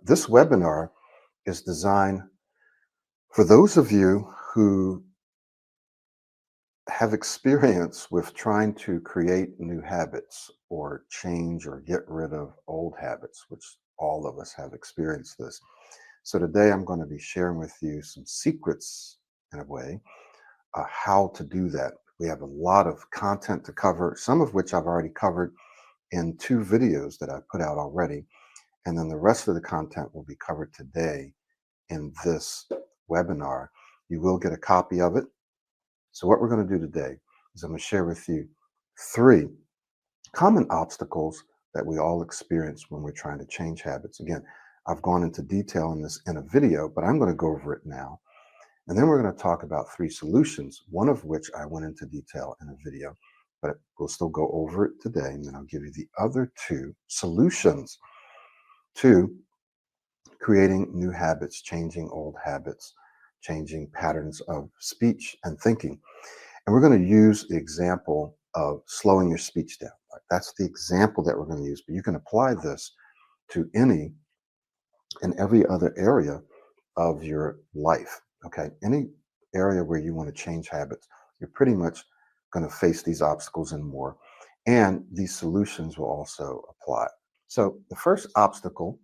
This webinar is designed for those of you who have experience with trying to create new habits or change or get rid of old habits, which all of us have experienced this. So today I'm going to be sharing with you some secrets in a way, how to do that. We have a lot of content to cover, some of which I've already covered in 2 videos that I've put out already. And then the rest of the content will be covered today in this webinar. You will get a copy of it. So what we're going to do today is I'm going to share with you 3 common obstacles that we all experience when we're trying to change habits. Again, I've gone into detail in this in a video, but I'm going to go over it now. And then we're going to talk about 3 solutions, one of which I went into detail in a video, but we'll still go over it today. And then I'll give you the other 2 solutions to creating new habits, changing old habits, changing patterns of speech and thinking. And we're going to use the example of slowing your speech down. That's the example that we're going to use, but you can apply this to any and every other area of your life. Okay. Any area where you want to change habits, you're pretty much going to face these obstacles and more. And these solutions will also apply. So the first obstacle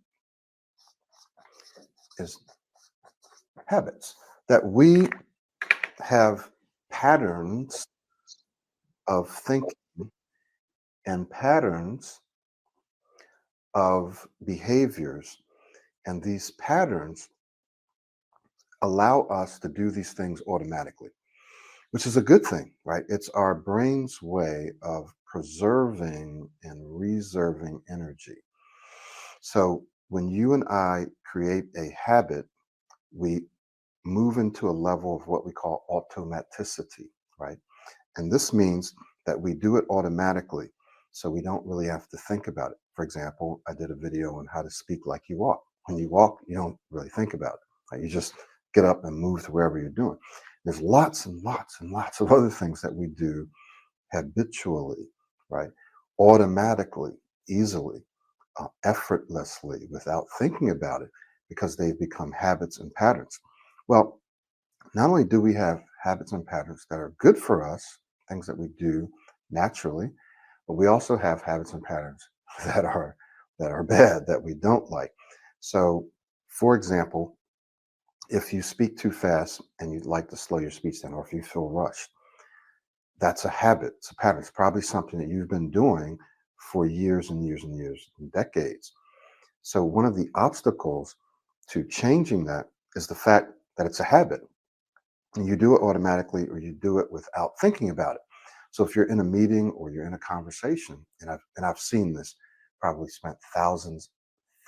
is habits, that we have patterns of thinking and patterns of behaviors. And these patterns allow us to do these things automatically, which is a good thing, right? It's our brain's way of preserving and reserving energy. So when you and I create a habit, we move into a level of what we call automaticity, right? And this means that we do it automatically. So we don't really have to think about it. For example, I did a video on how to speak like you walk. When you walk, you don't really think about it. Right? You just get up and move to wherever you're doing. There's lots and lots and lots of other things that we do habitually, right? Automatically, easily, effortlessly, without thinking about it, because they've become habits and patterns. Well, not only do we have habits and patterns that are good for us, things that we do naturally, but we also have habits and patterns that are bad, that we don't like. So, for example, if you speak too fast and you'd like to slow your speech down, or if you feel rushed, that's a habit. It's a pattern. It's probably something that you've been doing for years and years and years and decades. So, one of the obstacles to changing that is the fact that it's a habit. And you do it automatically, or you do it without thinking about it. So if you're in a meeting or you're in a conversation, and I've seen this, probably spent thousands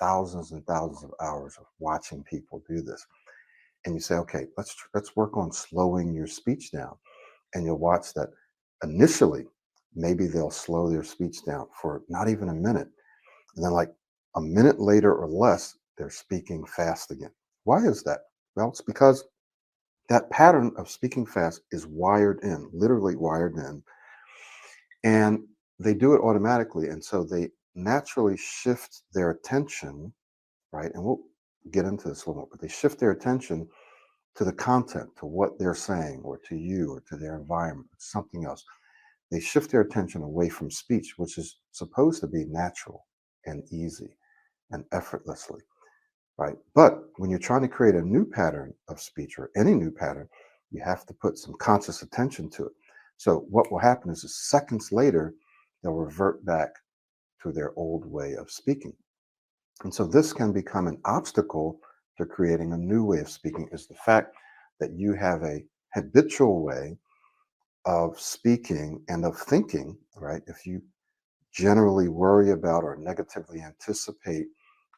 and thousands of hours of watching people do this. And you say, okay, let's work on slowing your speech down. And you'll watch that initially, maybe they'll slow their speech down for not even a minute. And then like a minute later or less, they're speaking fast again. Why is that? Well, it's because that pattern of speaking fast is wired in, literally wired in, and they do it automatically. And so they naturally shift their attention, right? And we'll get into this a little more, but they shift their attention to the content, to what they're saying, or to you, or to their environment, or something else. They shift their attention away from speech, which is supposed to be natural and easy and effortlessly. Right. But when you're trying to create a new pattern of speech, or any new pattern, you have to put some conscious attention to it. So what will happen is seconds later, they'll revert back to their old way of speaking. And so this can become an obstacle to creating a new way of speaking, is the fact that you have a habitual way of speaking and of thinking, right? If you generally worry about or negatively anticipate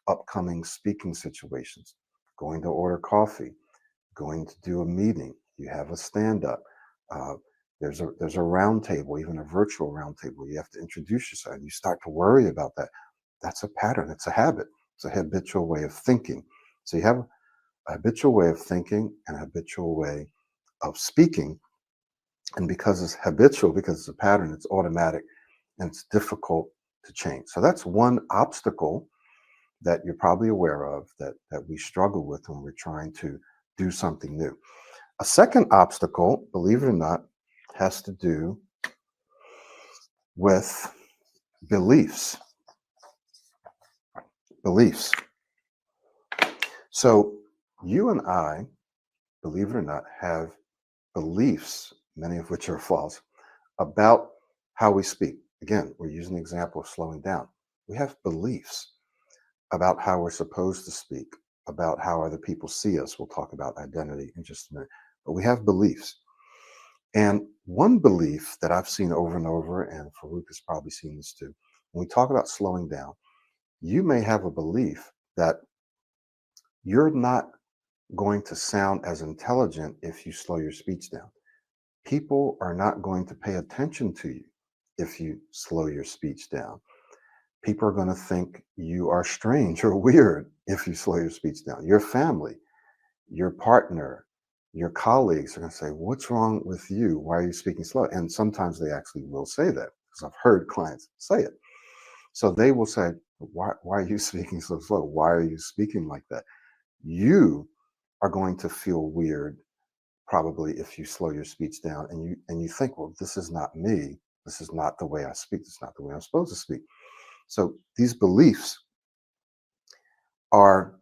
upcoming speaking situations, going to order coffee, going to do a meeting, you have a stand up, there's a round table, even a virtual round table, you have to introduce yourself, and you start to worry about that. That's a pattern, it's a habit, it's a habitual way of thinking. So you have a habitual way of thinking and a habitual way of speaking. And because it's habitual, because it's a pattern, it's automatic, and it's difficult to change. So that's one obstacle that you're probably aware of that we struggle with when we're trying to do something new. A second obstacle, believe it or not, has to do with beliefs. Beliefs. So you and I, believe it or not, have beliefs, many of which are false, about how we speak. Again, we're using the example of slowing down. We have beliefs about how we're supposed to speak, about how other people see us. We'll talk about identity in just a minute. But we have beliefs. And one belief that I've seen over and over, and Farouk has probably seen this too, when we talk about slowing down, you may have a belief that you're not going to sound as intelligent if you slow your speech down. People are not going to pay attention to you if you slow your speech down. People are going to think you are strange or weird if you slow your speech down. Your family, your partner, your colleagues are going to say, "What's wrong with you? Why are you speaking slow?" And sometimes they actually will say that because I've heard clients say it. So they will say, why are you speaking so slow? Why are you speaking like that? You are going to feel weird probably if you slow your speech down and you think, well, this is not me. This is not the way I speak. This is not the way I'm supposed to speak. So these beliefs are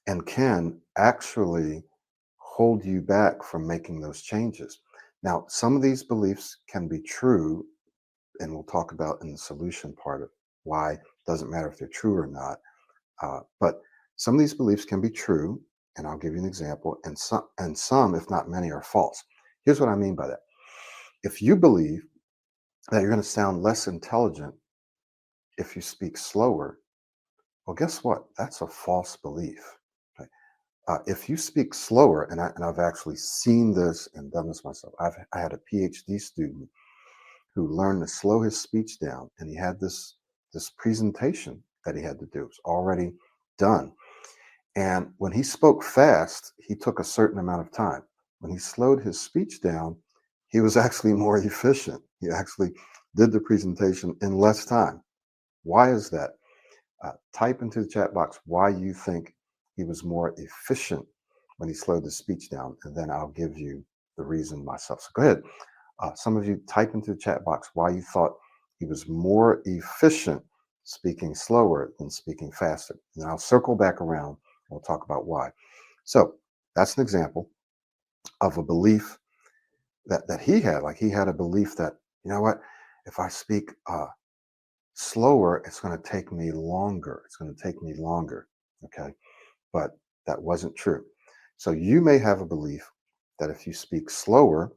and can actually hold you back from making those changes. Now, some of these beliefs can be true, and we'll talk about in the solution part of why it doesn't matter if they're true or not. But some of these beliefs can be true, and I'll give you an example, and some, if not many, are false. Here's what I mean by that. If you believe that you're going to sound less intelligent if you speak slower, well, guess what? That's a false belief. Okay? If you speak slower, and I've actually seen this and done this myself. I had a PhD student who learned to slow his speech down, and he had this presentation that he had to do. It was already done. And when he spoke fast, he took a certain amount of time. When he slowed his speech down, he was actually more efficient. He actually did the presentation in less time. Why is that? Type into the chat box why you think he was more efficient when he slowed the speech down, and then I'll give you the reason myself. So go ahead. Some of you type into the chat box why you thought he was more efficient speaking slower than speaking faster. And I'll circle back around and we'll talk about why. So that's an example of a belief that he had. Like he had a belief that, you know what, if I speak slower, it's going to take me longer. It's going to take me longer. Okay. But that wasn't true. So you may have a belief that if you speak slower,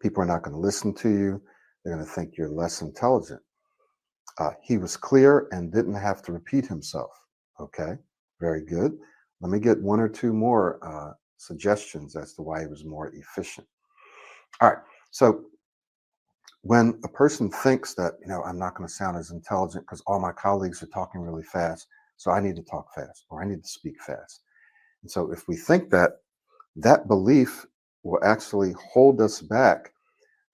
people are not going to listen to you. They're going to think you're less intelligent. He was clear and didn't have to repeat himself. Okay, very good. Let me get one or two more suggestions as to why he was more efficient. All right. So when a person thinks that, I'm not going to sound as intelligent because all my colleagues are talking really fast, so I need to talk fast or I need to speak fast. And so if we think that, that belief will actually hold us back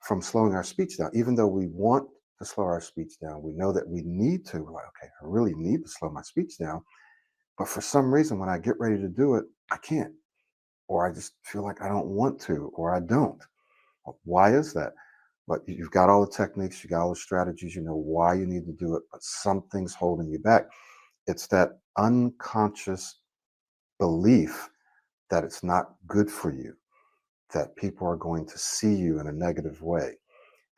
from slowing our speech down, even though we want to slow our speech down. We know that we need to. We're like, okay, I really need to slow my speech down. But for some reason, when I get ready to do it, I can't. Or I just feel like I don't want to, or I don't. Why is that? But you've got all the techniques, you got all the strategies, you know why you need to do it, but something's holding you back. It's that unconscious belief that it's not good for you, that people are going to see you in a negative way.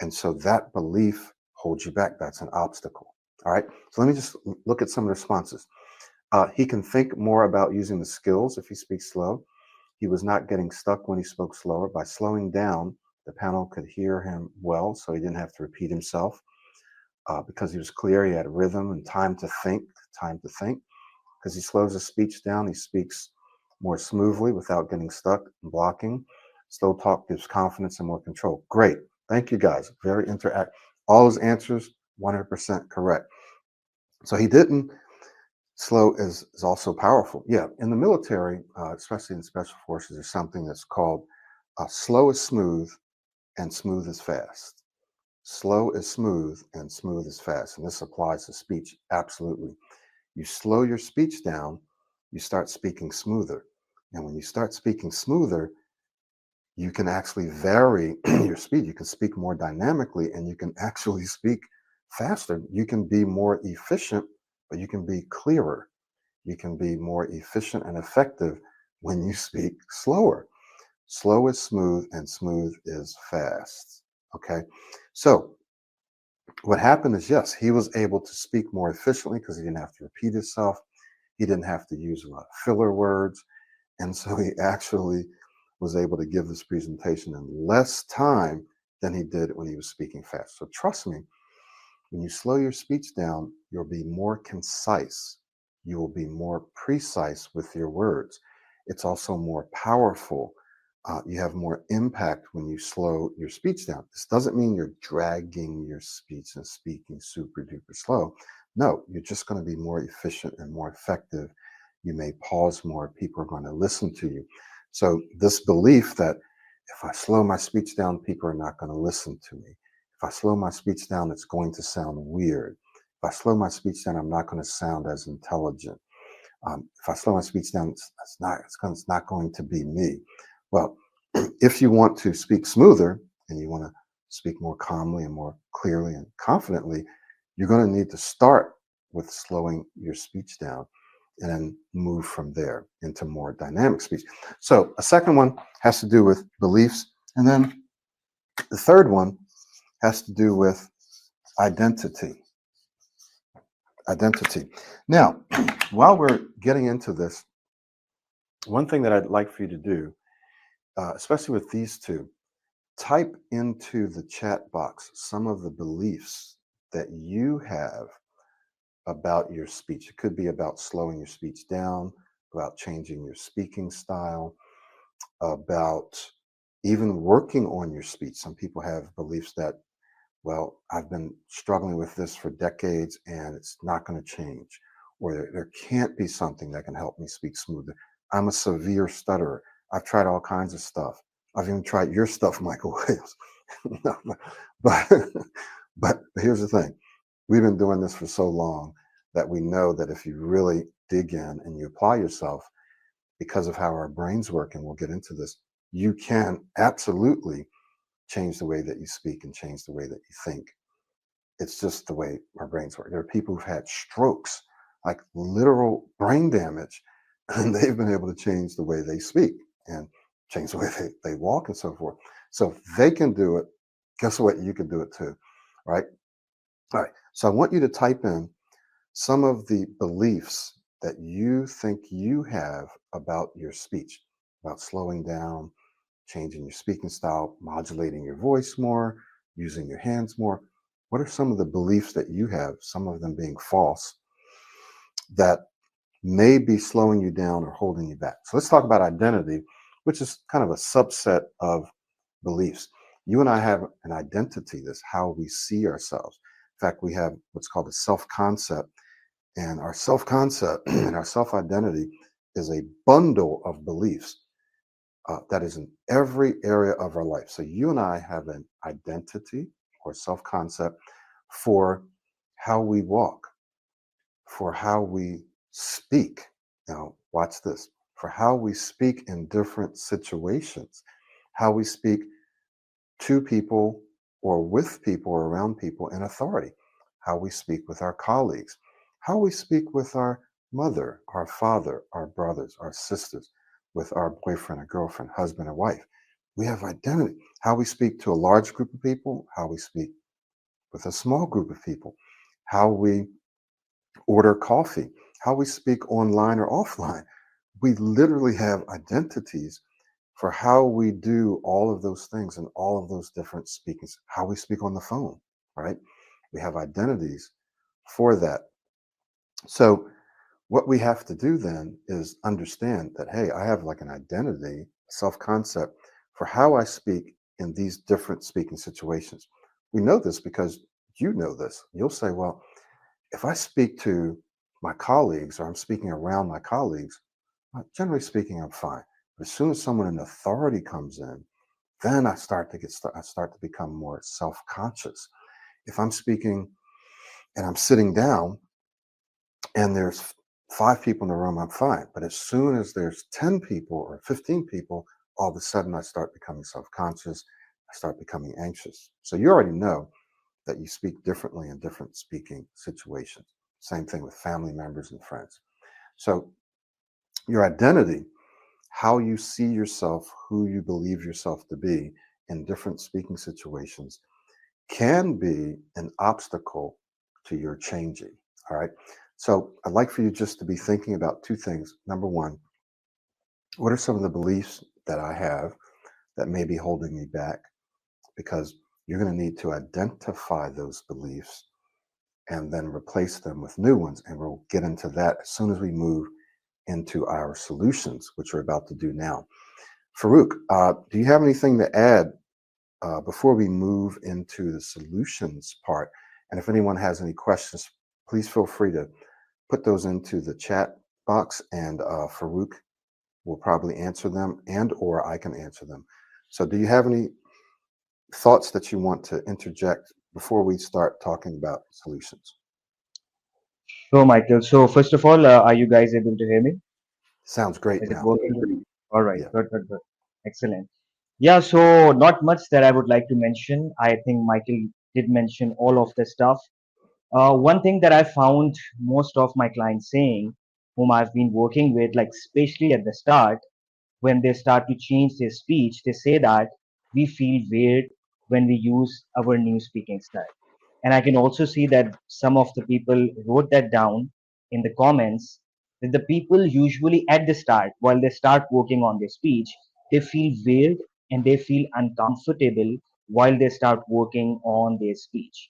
And so that belief holds you back. That's an obstacle. All right. So let me just look at some of the responses. He can think more about using the skills if he speaks slow. He was not getting stuck when he spoke slower. By slowing down, the panel could hear him well, so he didn't have to repeat himself because he was clear. He had rhythm and time to think, time to think. Because he slows his speech down, he speaks more smoothly without getting stuck and blocking. Slow talk gives confidence and more control. Great. Thank you guys. Very interact. All his answers 100% correct. So he didn't. Slow is also powerful. Yeah, in the military, especially in special forces, there's something that's called slow is smooth and smooth is fast. Slow is smooth and smooth is fast. And this applies to speech absolutely. You slow your speech down, you start speaking smoother. And when you start speaking smoother, you can actually vary your speed. You can speak more dynamically and you can actually speak faster. You can be more efficient, but you can be clearer. You can be more efficient and effective when you speak slower. Slow is smooth and smooth is fast. Okay. So what happened is, yes, he was able to speak more efficiently because he didn't have to repeat himself. He didn't have to use a lot of filler words. And so he actually was able to give this presentation in less time than he did when he was speaking fast. So trust me, when you slow your speech down, you'll be more concise. You will be more precise with your words. It's also more powerful. You have more impact when you slow your speech down. This doesn't mean you're dragging your speech and speaking super duper slow. No, you're just going to be more efficient and more effective. You may pause more. People are going to listen to you. So, this belief that if I slow my speech down, people are not going to listen to me. If I slow my speech down, it's going to sound weird. If I slow my speech down, I'm not going to sound as intelligent. If I slow my speech down, it's not going to be me. Well, if you want to speak smoother and you want to speak more calmly and more clearly and confidently, you're going to need to start with slowing your speech down and then move from there into more dynamic speech. So, a second one has to do with beliefs. And then the third one has to do with identity. Identity. Now, while we're getting into this, one thing that I'd like for you to do, especially with these two, type into the chat box some of the beliefs that you have about your speech. It could be about slowing your speech down, about changing your speaking style, about even working on your speech. Some people have beliefs that, well, I've been struggling with this for decades and it's not going to change. Or there can't be something that can help me speak smoother. I'm a severe stutterer. I've tried all kinds of stuff. I've even tried your stuff, Michael Williams. No, but, but here's the thing. We've been doing this for so long that we know that if you really dig in and you apply yourself, because of how our brains work, and we'll get into this, you can absolutely change the way that you speak and change the way that you think. It's just the way our brains work. There are people who've had strokes, like literal brain damage, and they've been able to change the way they speak and change the way they walk and so forth. So if they can do it, guess what? You can do it too, right? All right. So I want you to type in some of the beliefs that you think you have about your speech, about slowing down, changing your speaking style, modulating your voice more, using your hands more. What are some of the beliefs that you have, some of them being false, that may be slowing you down or holding you back? So let's talk about identity, which is kind of a subset of beliefs. You and I have an identity, that's how we see ourselves. In fact, we have what's called a self concept, and our self concept and our self identity is a bundle of beliefs that is in every area of our life. So you and I have an identity or self concept for how we walk, for how we speak. Now, watch this, for how we speak in different situations, how we speak to people or with people or around people in authority, how we speak with our colleagues, how we speak with our mother, our father, our brothers, our sisters, with our boyfriend or girlfriend, husband or wife. We have identity. How we speak to a large group of people, how we speak with a small group of people, how we order coffee, how we speak online or offline. We literally have identities for how we do all of those things and all of those different speakings, how we speak on the phone, right? We have identities for that. So, what we have to do then is understand that, hey, I have like an identity, self concept for how I speak in these different speaking situations. We know this because you know this. You'll say, well, if I speak to my colleagues or I'm speaking around my colleagues, generally speaking, I'm fine. But as soon as someone in authority comes in, then I start to become more self-conscious. If I'm speaking and I'm sitting down and there's 5 people in the room, I'm fine. But as soon as there's 10 people or 15 people, all of a sudden I start becoming self-conscious. I start becoming anxious. So you already know that you speak differently in different speaking situations. Same thing with family members and friends. So your identity, how you see yourself, who you believe yourself to be in different speaking situations, can be an obstacle to your changing. All right. So I'd like for you just to be thinking about two things. Number one, what are some of the beliefs that I have that may be holding me back? Because you're going to need to identify those beliefs and then replace them with new ones. And we'll get into that as soon as we move into our solutions, which we're about to do now. Farouk, do you have anything to add before we move into the solutions part? And if anyone has any questions, please feel free to put those into the chat box, and Farouk will probably answer them, and or I can answer them. So do you have any thoughts that you want to interject before we start talking about solutions? So, Michael, so first of all, are you guys able to hear me? Sounds great Is it now. working? All right, Yeah. good, good, good. Excellent. Yeah, so not much that I would like to mention. I think Michael did mention all of the stuff. One thing that I found most of my clients saying, whom I've been working with, like especially at the start, when they start to change their speech, they say that we feel weird when we use our new speaking style. And I can also see that some of the people wrote that down in the comments, that the people usually at the start, while they start working on their speech, they feel weird and they feel uncomfortable while they start working on their speech.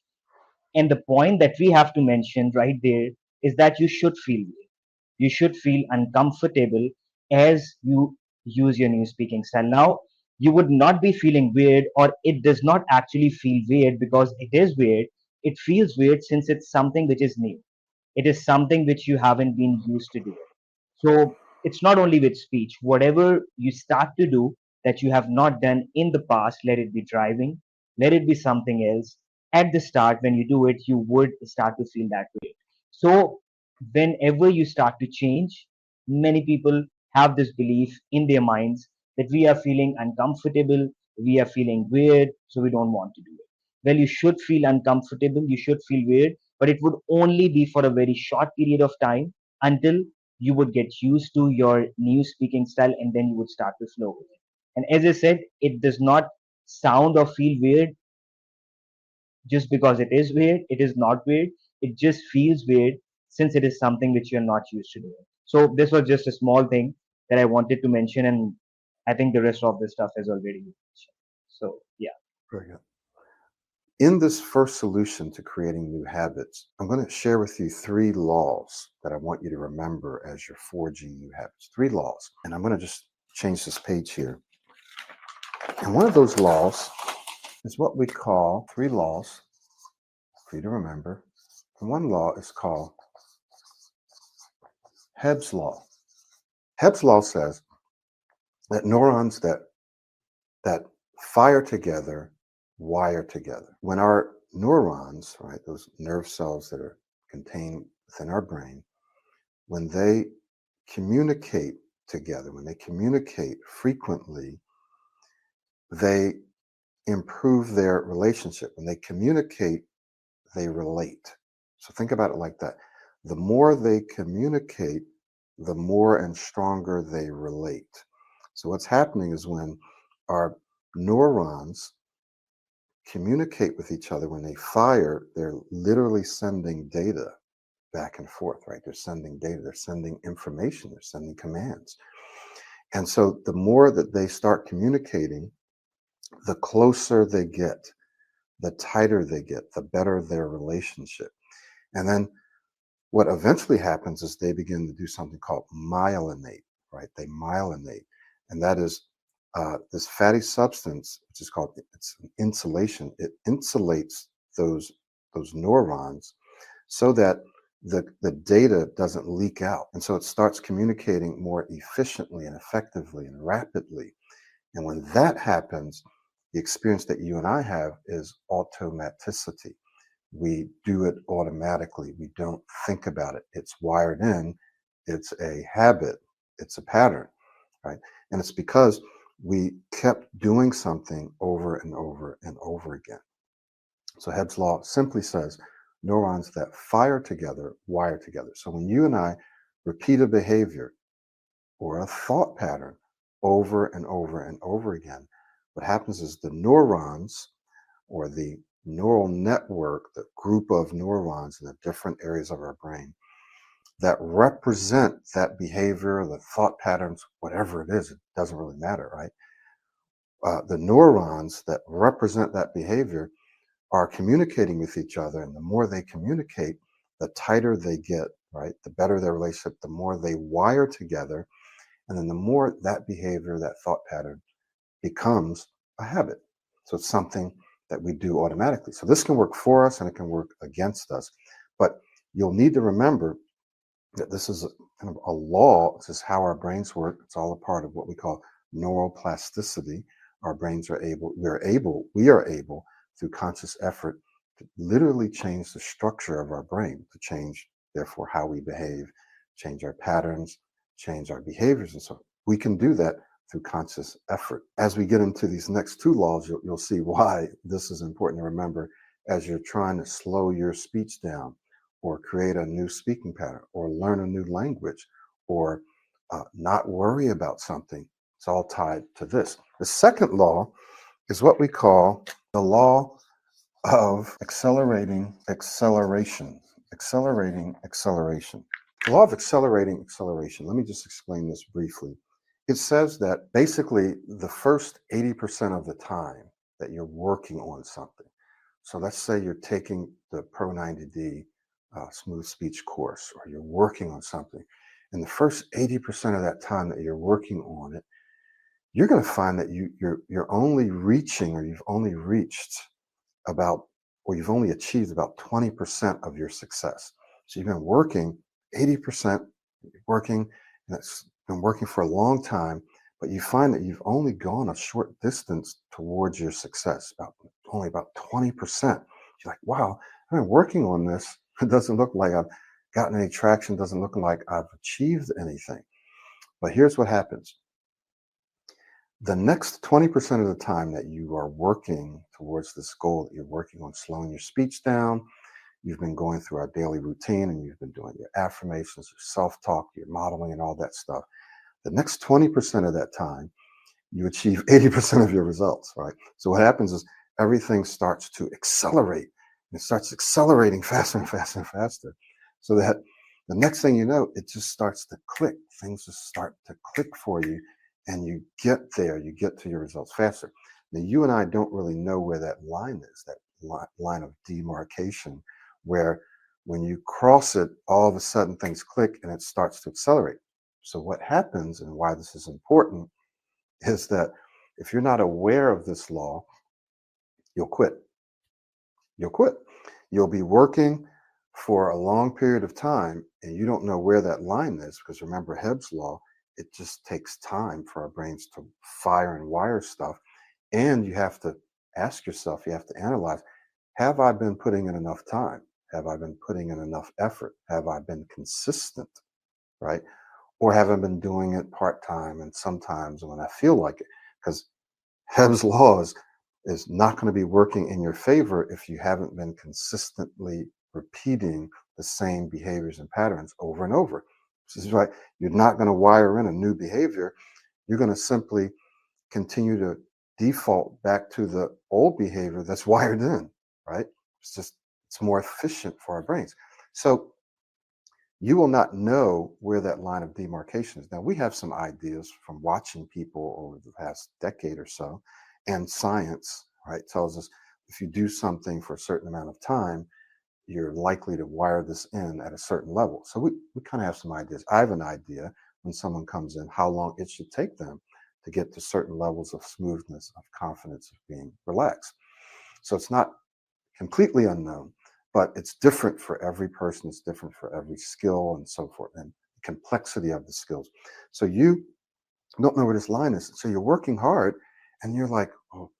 And the point that we have to mention right there is that you should feel weird. You should feel uncomfortable as you use your new speaking style. Now, you would not be feeling weird, or it does not actually feel weird because it is weird. It feels weird since it's something which is new. It is something which you haven't been used to doing. So it's not only with speech. Whatever you start to do that you have not done in the past, let it be driving, let it be something else. At the start, when you do it, you would start to feel that way. So whenever you start to change, many people have this belief in their minds that we are feeling uncomfortable, we are feeling weird, so we don't want to do it. Well, you should feel uncomfortable, you should feel weird, but it would only be for a very short period of time until you would get used to your new speaking style and then you would start to flow with it. And as I said, it does not sound or feel weird just because it is weird. It is not weird. It just feels weird since it is something which you're not used to doing. So this was just a small thing that I wanted to mention, and I think the rest of the stuff has already been mentioned. So yeah. Very good. In this first solution to creating new habits, I'm going to share with you 3 laws that I want you to remember as you're forging new habits. 3 laws. And I'm going to just change this page here. And one of those laws is what we call 3 laws for you to remember. And one law is called Hebb's law. Hebb's law says that neurons that fire together wire together. When our neurons, right, those nerve cells that are contained within our brain, when they communicate together, when they communicate frequently, they improve their relationship. When they communicate, they relate. So think about it like that. The more they communicate, the more and stronger they relate. So what's happening is when our neurons communicate with each other, when they fire, they're literally sending data back and forth, right? They're sending data, they're sending information, they're sending commands. And so the more that they start communicating, the closer they get, the tighter they get, the better their relationship. And then what eventually happens is they begin to do something called myelinate, right? They myelinate. And that is this fatty substance, which is called, it's an insulation. It insulates those, those neurons so that the data doesn't leak out. And so it starts communicating more efficiently and effectively and rapidly. And when that happens, the experience that you and I have is automaticity, We do it automatically. We don't think about it. It's wired in. It's a habit. It's a pattern, right? And it's because we kept doing something over and over and over again. So Hebb's law simply says neurons that fire together wire together. So when you and I repeat a behavior or a thought pattern over and over and over again, what happens is the neurons or the neural network, the group of neurons in the different areas of our brain that represent that behavior, the thought patterns, whatever it is, it doesn't really matter, right? The neurons that represent that behavior are communicating with each other. And the more they communicate, the tighter they get, right? The better their relationship, the more they wire together. And then the more that behavior, that thought pattern becomes a habit. So it's something that we do automatically. So this can work for us and it can work against us. But you'll need to remember that this is kind of a law. This is how our brains work. It's all a part of what we call neuroplasticity. Our brains are able, we are able through conscious effort to literally change the structure of our brain, to change, therefore, how we behave, change our patterns, change our behaviors, and so on. We can do that through conscious effort. As we get into these next two laws, you'll see why this is important to remember as you're trying to slow your speech down or create a new speaking pattern or learn a new language or not worry about something. It's all tied to this. The second law is what we call the law of accelerating acceleration. Accelerating acceleration. The law of accelerating acceleration. Let me just explain this briefly. It says that basically the first 80% of the time that you're working on something. So let's say you're taking the Pro 90D smooth speech course, or you're working on something. And the first 80% of that time that you're working on it, you're going to find that you're only reaching, or you've only reached about, or you've only achieved about 20% of your success. So you've been working 80%, working, and it's been working for a long time, but you find that you've only gone a short distance towards your success, only about 20%. You're like, wow, I've been working on this. It doesn't look like I've gotten any traction, doesn't look like I've achieved anything. But here's what happens. The next 20% of the time that you are working towards this goal, that you're working on slowing your speech down, you've been going through our daily routine and you've been doing your affirmations, your self-talk, your modeling and all that stuff. The next 20% of that time, you achieve 80% of your results, right? So what happens is everything starts to accelerate. And it starts accelerating faster and faster and faster. So that the next thing you know, it just starts to click. Things just start to click for you. And you get there, you get to your results faster. Now, you and I don't really know where that line is, that line of demarcation, where when you cross it, all of a sudden things click and it starts to accelerate. So what happens, and why this is important, is that if you're not aware of this law, you'll quit. You'll quit. You'll be working for a long period of time and you don't know where that line is, because remember Hebb's law, it just takes time for our brains to fire and wire stuff. And you have to ask yourself, you have to analyze, have I been putting in enough time? Have I been putting in enough effort? Have I been consistent? Right? Or have I been doing it part time and sometimes when I feel like it? Because Hebb's law is not going to be working in your favor if you haven't been consistently repeating the same behaviors and patterns over and over. This is right. You're not going to wire in a new behavior. You're going to simply continue to default back to the old behavior that's wired in, right? It's more efficient for our brains. So you will not know where that line of demarcation is. Now, we have some ideas from watching people over the past decade or so, and science, right, tells us if you do something for a certain amount of time, you're likely to wire this in at a certain level. So we kind of have some ideas. I have an idea when someone comes in, how long it should take them to get to certain levels of smoothness, of confidence, of being relaxed. So it's not completely unknown, but it's different for every person. It's different for every skill and so forth, and the complexity of the skills. So you don't know where this line is. So you're working hard and you're like, oh,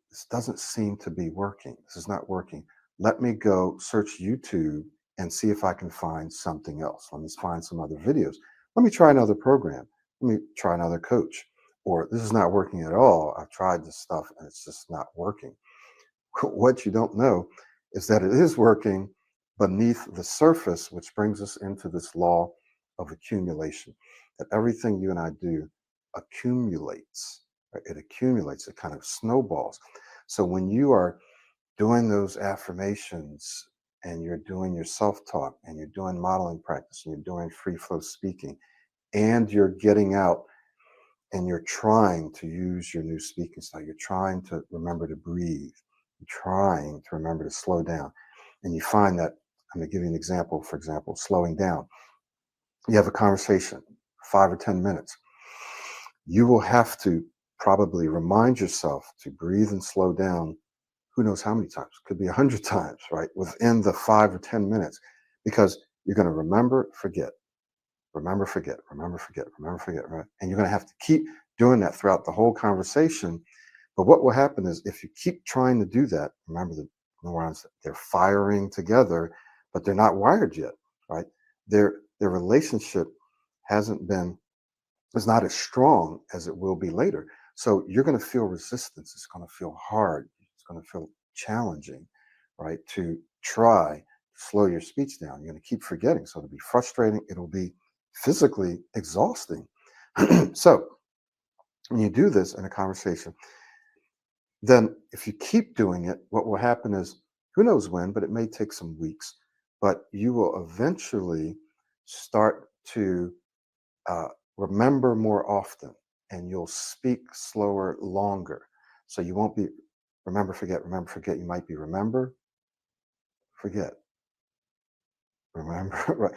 this doesn't seem to be working. This is not working. Let me go search YouTube and see if I can find something else. Let me find some other videos. Let me try another program. Let me try another coach. Or this is not working at all. I've tried this stuff and it's just not working. What you don't know is that it is working beneath the surface, which brings us into this law of accumulation, that everything you and I do accumulates. Right? It accumulates, it kind of snowballs. So when you are doing those affirmations and you're doing your self-talk and you're doing modeling practice and you're doing free flow speaking and you're getting out and you're trying to use your new speaking style, you're trying to remember to breathe, you're trying to remember to slow down, and you find that, I'm going to give you an example. For example, slowing down, you have a conversation 5 or 10 minutes, you will have to probably remind yourself to breathe and slow down. Who knows how many times? Could be 100 times, right? Within the 5 or 10 minutes, because you're going to remember, forget, remember, forget, remember, forget, remember, forget, right? And you're going to have to keep doing that throughout the whole conversation. But what will happen is if you keep trying to do that, remember the neurons, they're firing together, but they're not wired yet, right? Their relationship hasn't been, is not as strong as it will be later. So you're going to feel resistance. It's going to feel hard. It's going to feel challenging, right? To try to slow your speech down. You're going to keep forgetting. So it'll be frustrating. It'll be physically exhausting. So when you do this in a conversation, then if you keep doing it, what will happen is, who knows when, but it may take some weeks, but you will eventually start to uh, remember more often, and you'll speak slower longer. So you won't be remember, forget, remember, forget. You might be remember, forget, remember, right?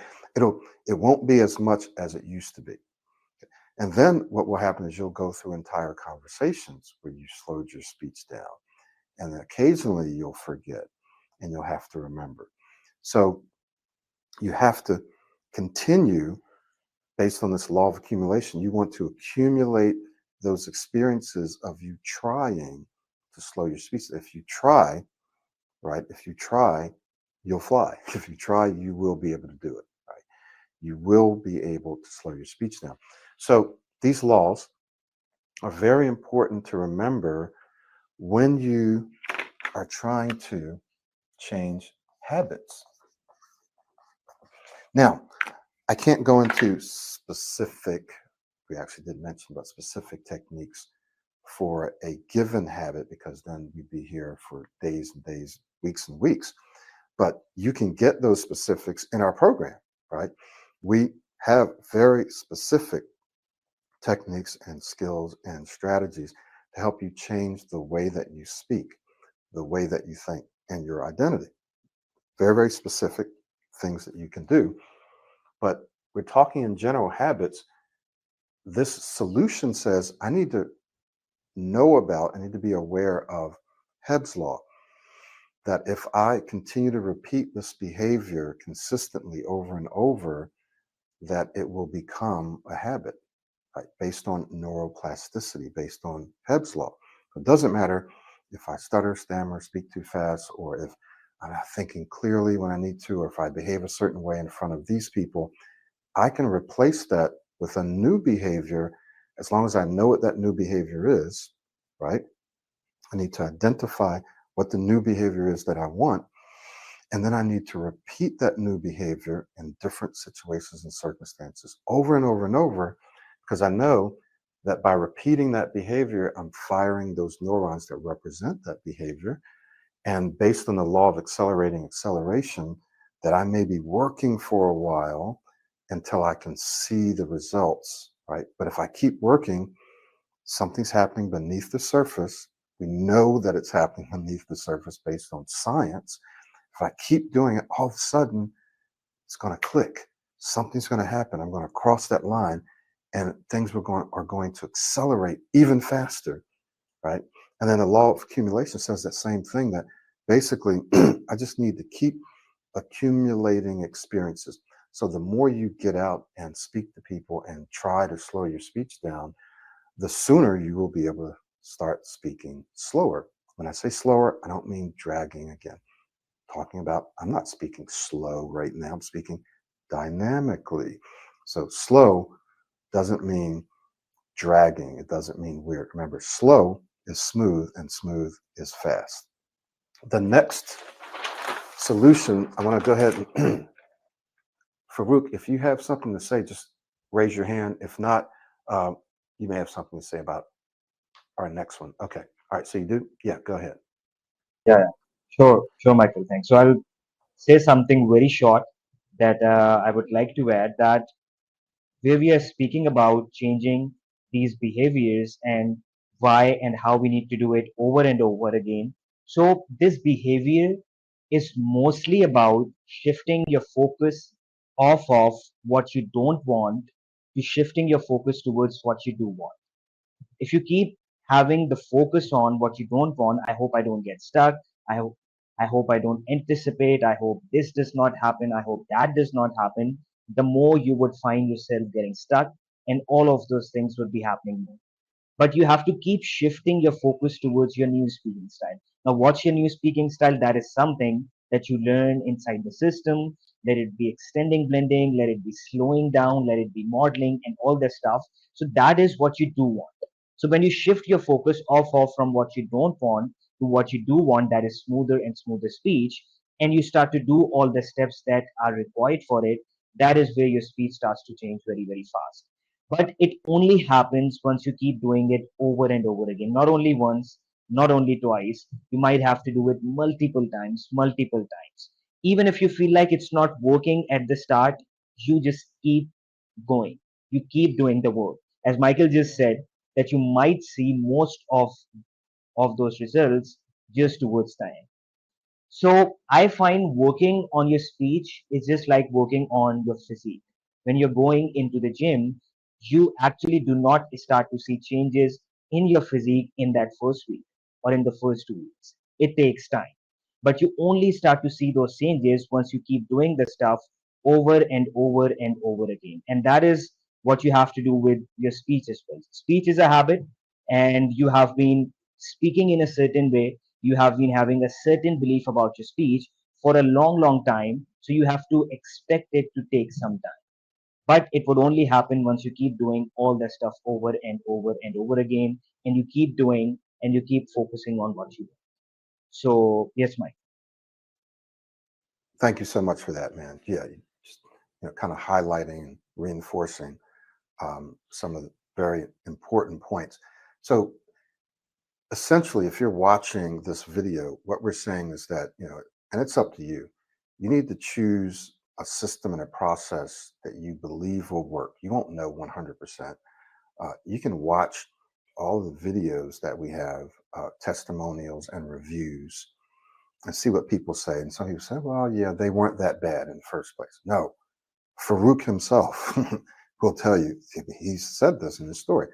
It won't be as much as it used to be. And then what will happen is you'll go through entire conversations where you slowed your speech down. And then occasionally you'll forget and you'll have to remember. So you have to continue based on this law of accumulation. You want to accumulate those experiences of you trying to slow your speech. If you try, right? If you try, you'll fly. If you try, you will be able to do it, right? You will be able to slow your speech down. So these laws are very important to remember when you are trying to change habits. Now, I can't go into specific, we actually did mention about specific techniques for a given habit, because then we'd be here for days and days, weeks and weeks. But you can get those specifics in our program, right? We have very specific techniques and skills and strategies to help you change the way that you speak, the way that you think, and your identity. Very, very specific things that you can do. But we're talking in general habits. This solution says I need to know about, I need to be aware of Hebb's law, that if I continue to repeat this behavior consistently over and over, that it will become a habit, right? Based on neuroplasticity, based on Hebb's law. It doesn't matter if I stutter, stammer, speak too fast, or if I'm not thinking clearly when I need to, or if I behave a certain way in front of these people. I can replace that with a new behavior as long as I know what that new behavior is, right? I need to identify what the new behavior is that I want. And then I need to repeat that new behavior in different situations and circumstances over and over and over, because I know that by repeating that behavior, I'm firing those neurons that represent that behavior. And based on the law of accelerating acceleration, that I may be working for a while until I can see the results, right? But if I keep working, something's happening beneath the surface. We know that it's happening beneath the surface based on science. If I keep doing it, all of a sudden it's going to click. Something's going to happen. I'm going to cross that line, and things are going to accelerate even faster, right? And then the law of accumulation says that same thing, that basically I just need to keep accumulating experiences. So the more you get out and speak to people and try to slow your speech down, the sooner you will be able to start speaking slower. When I say slower, I don't mean dragging again. talking about, I'm not speaking slow right now, I'm speaking dynamically. So slow doesn't mean dragging, it doesn't mean weird. Remember, slow is smooth and smooth is fast. The next solution, I want to go ahead and Farouk, if you have something to say, just raise your hand. If not, you may have something to say about our next one. Okay. All right. So you do? Yeah, go ahead. Yeah, yeah. Sure, Michael. Thanks. So I'll say something very short that I would like to add, that where we are speaking about changing these behaviors and why and how we need to do it over and over again. So this behavior is mostly about shifting your focus off of what you don't want to shifting your focus towards what you do want. If you keep having the focus on what you don't want, I hope I don't get stuck. I hope I don't anticipate. I hope this does not happen. I hope that does not happen. The more you would find yourself getting stuck, and all of those things would be happening more. But you have to keep shifting your focus towards your new speaking style. Now, what's your new speaking style? That is something that you learn inside the system. Let it be extending blending, let it be slowing down, let it be modeling, and all that stuff. So that is what you do want. So when you shift your focus off from what you don't want to what you do want, that is smoother and smoother speech, and you start to do all the steps that are required for it, that is where your speech starts to change very, very fast. But it only happens once you keep doing it over and over again. Not only once, not only twice. You might have to do it multiple times. Even if you feel like it's not working at the start, you just keep going. You keep doing the work. As Michael just said, that you might see most of those results just towards the end. So I find working on your speech is just like working on your physique. When you're going into the gym, you actually do not start to see changes in your physique in that first week or in the first 2 weeks. It takes time. But you only start to see those changes once you keep doing the stuff over and over and over again. And that is what you have to do with your speech as well. Speech is a habit, and you have been speaking in a certain way, you have been having a certain belief about your speech for a long time. So you have to expect it to take some time. But it would only happen once you keep doing all the stuff over and over and over again, and you keep doing and you keep focusing on what you do. So, yes, Mike. Thank you so much for that, man. Yeah, you just kind of highlighting and reinforcing some of the very important points. So essentially, if you're watching this video, what we're saying is that, and it's up to you, you need to choose a system and a process that you believe will work. You won't know 100%. You can watch all the videos that we have, testimonials and reviews, and see what people say. And some people say, well, yeah, they weren't that bad in the first place. No, Farouk himself will tell you, he said this in his story.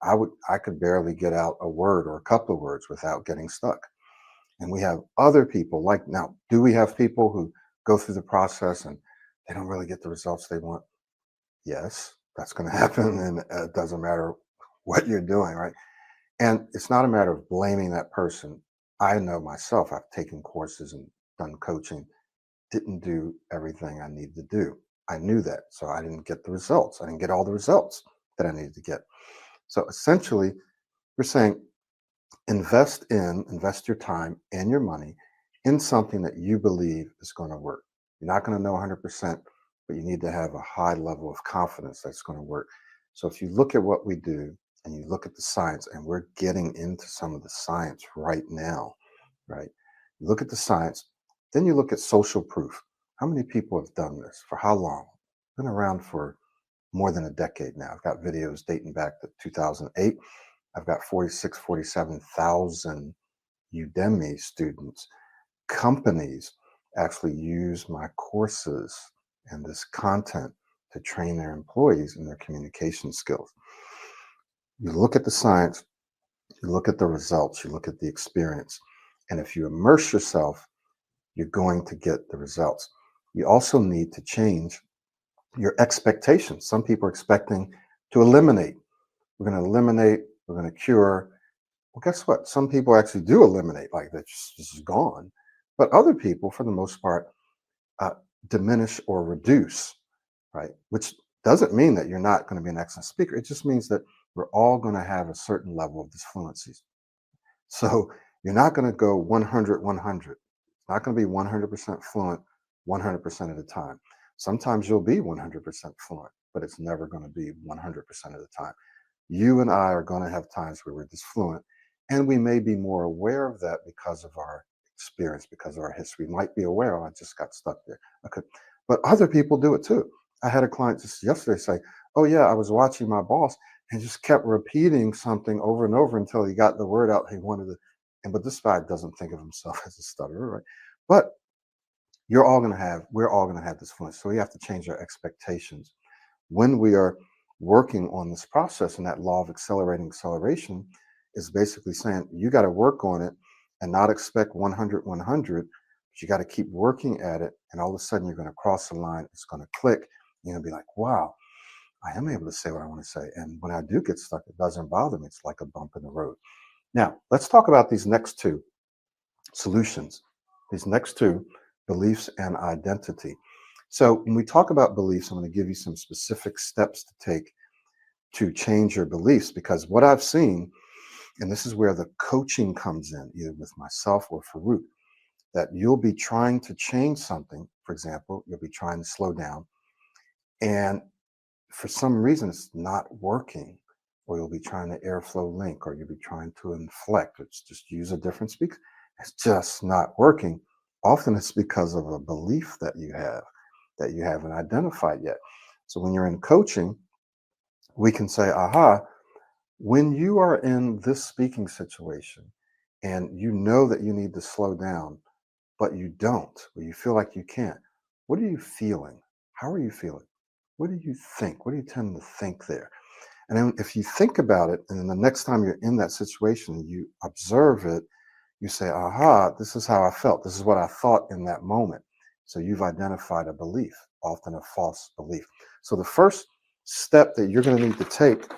I could barely get out a word or a couple of words without getting stuck. And we have other people like, now, do we have people who go through the process and they don't really get the results they want? Yes, that's going to happen. And it doesn't matter what you're doing, right? And it's not a matter of blaming that person. I know myself, I've taken courses and done coaching, didn't do everything I needed to do. I knew that. So I didn't get the results. I didn't get all the results that I needed to get. So essentially, we're saying invest your time and your money in something that you believe is going to work. You're not going to know 100%, but you need to have a high level of confidence that's going to work. So if you look at what we do and you look at the science, and we're getting into some of the science right now, right? You look at the science, then you look at social proof. How many people have done this? For how long? Been around for more than a decade now. I've got videos dating back to 2008. I've got 46, 47,000 Udemy students. Companies actually use my courses and this content to train their employees in their communication skills. You look at the science, you look at the results, you look at the experience. And if you immerse yourself, you're going to get the results. You also need to change your expectations. Some people are expecting to eliminate. We're going to eliminate, we're going to cure. Well, guess what? Some people actually do eliminate, like this is gone. But other people, for the most part, uh, diminish or reduce, right? Which doesn't mean that you're not going to be an excellent speaker. It just means that we're all going to have a certain level of disfluencies. So you're not going to go 100, 100. It's not going to be 100% fluent 100% of the time. Sometimes you'll be 100% fluent, but it's never going to be 100% of the time. You and I are going to have times where we're disfluent, and we may be more aware of that because of our experience, because of our history. We might be aware, oh, I just got stuck there. Okay. But other people do it too. I had a client just yesterday say, oh, yeah, I was watching my boss and just kept repeating something over and over until he got the word out he wanted to. And but this guy doesn't think of himself as a stutterer, right? But we're all going to have this fluence. So we have to change our expectations when we are working on this process. And that law of accelerating acceleration is basically saying you got to work on it and not expect 100, 100, but you got to keep working at it. And all of a sudden you're going to cross the line. It's going to click. You're going to be like, wow, I am able to say what I want to say. And when I do get stuck, it doesn't bother me. It's like a bump in the road. Now, let's talk about these next two solutions, these next two, beliefs and identity. So when we talk about beliefs, I'm going to give you some specific steps to take to change your beliefs, because what I've seen, and this is where the coaching comes in, either with myself or Farouk, that you'll be trying to change something. For example, you'll be trying to slow down, and for some reason it's not working, or you'll be trying to airflow link, or you'll be trying to inflect. It's just use a different speaker. It's just not working. Often it's because of a belief that you haven't identified yet. So when you're in coaching, we can say, aha, when you are in this speaking situation and you know that you need to slow down, but you don't, or you feel like you can't, what are you feeling? How are you feeling? What do you think? What do you tend to think there? And then if you think about it, and then the next time you're in that situation, you observe it, you say, aha, this is how I felt. This is what I thought in that moment. So you've identified a belief, often a false belief. So the first step that you're going to need to take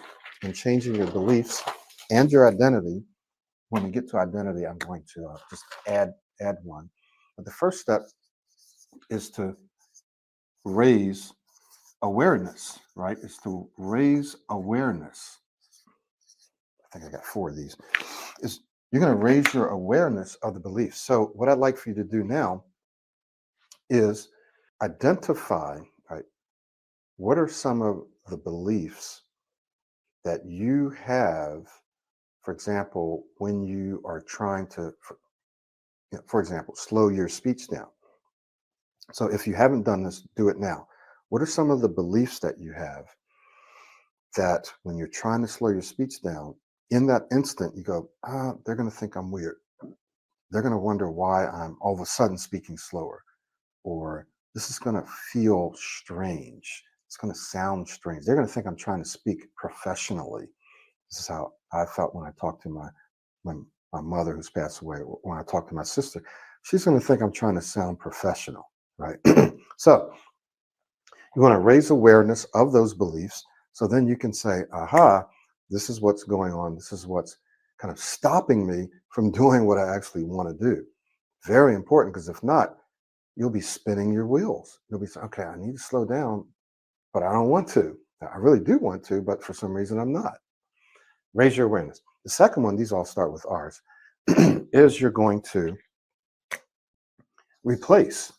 in changing your beliefs and your identity, when we get to identity, I'm going to just add one. But the first step is to raise awareness, right? Is to raise awareness. I think I got four of these. Is you're going to raise your awareness of the beliefs. So what I'd like for you to do now is identify, right, what are some of the beliefs that you have, for example, when you are trying to, for example, slow your speech down. So if you haven't done this, do it now. What are some of the beliefs that you have that when you're trying to slow your speech down, in that instant, you go, they're going to think I'm weird. They're going to wonder why I'm all of a sudden speaking slower, or this is going to feel strange. It's going to sound strange. They're going to think I'm trying to speak professionally. This is how I felt when I talked to my mother who's passed away. When I talked to my sister, she's going to think I'm trying to sound professional, right? So you want to raise awareness of those beliefs, so then you can say, aha, this is what's going on. This is what's kind of stopping me from doing what I actually want to do. Very important, because if not, you'll be spinning your wheels. You'll be saying, okay, I need to slow down, but I don't want to. I really do want to, but for some reason I'm not. Raise your awareness. The second one, these all start with R's, is you're going to replace.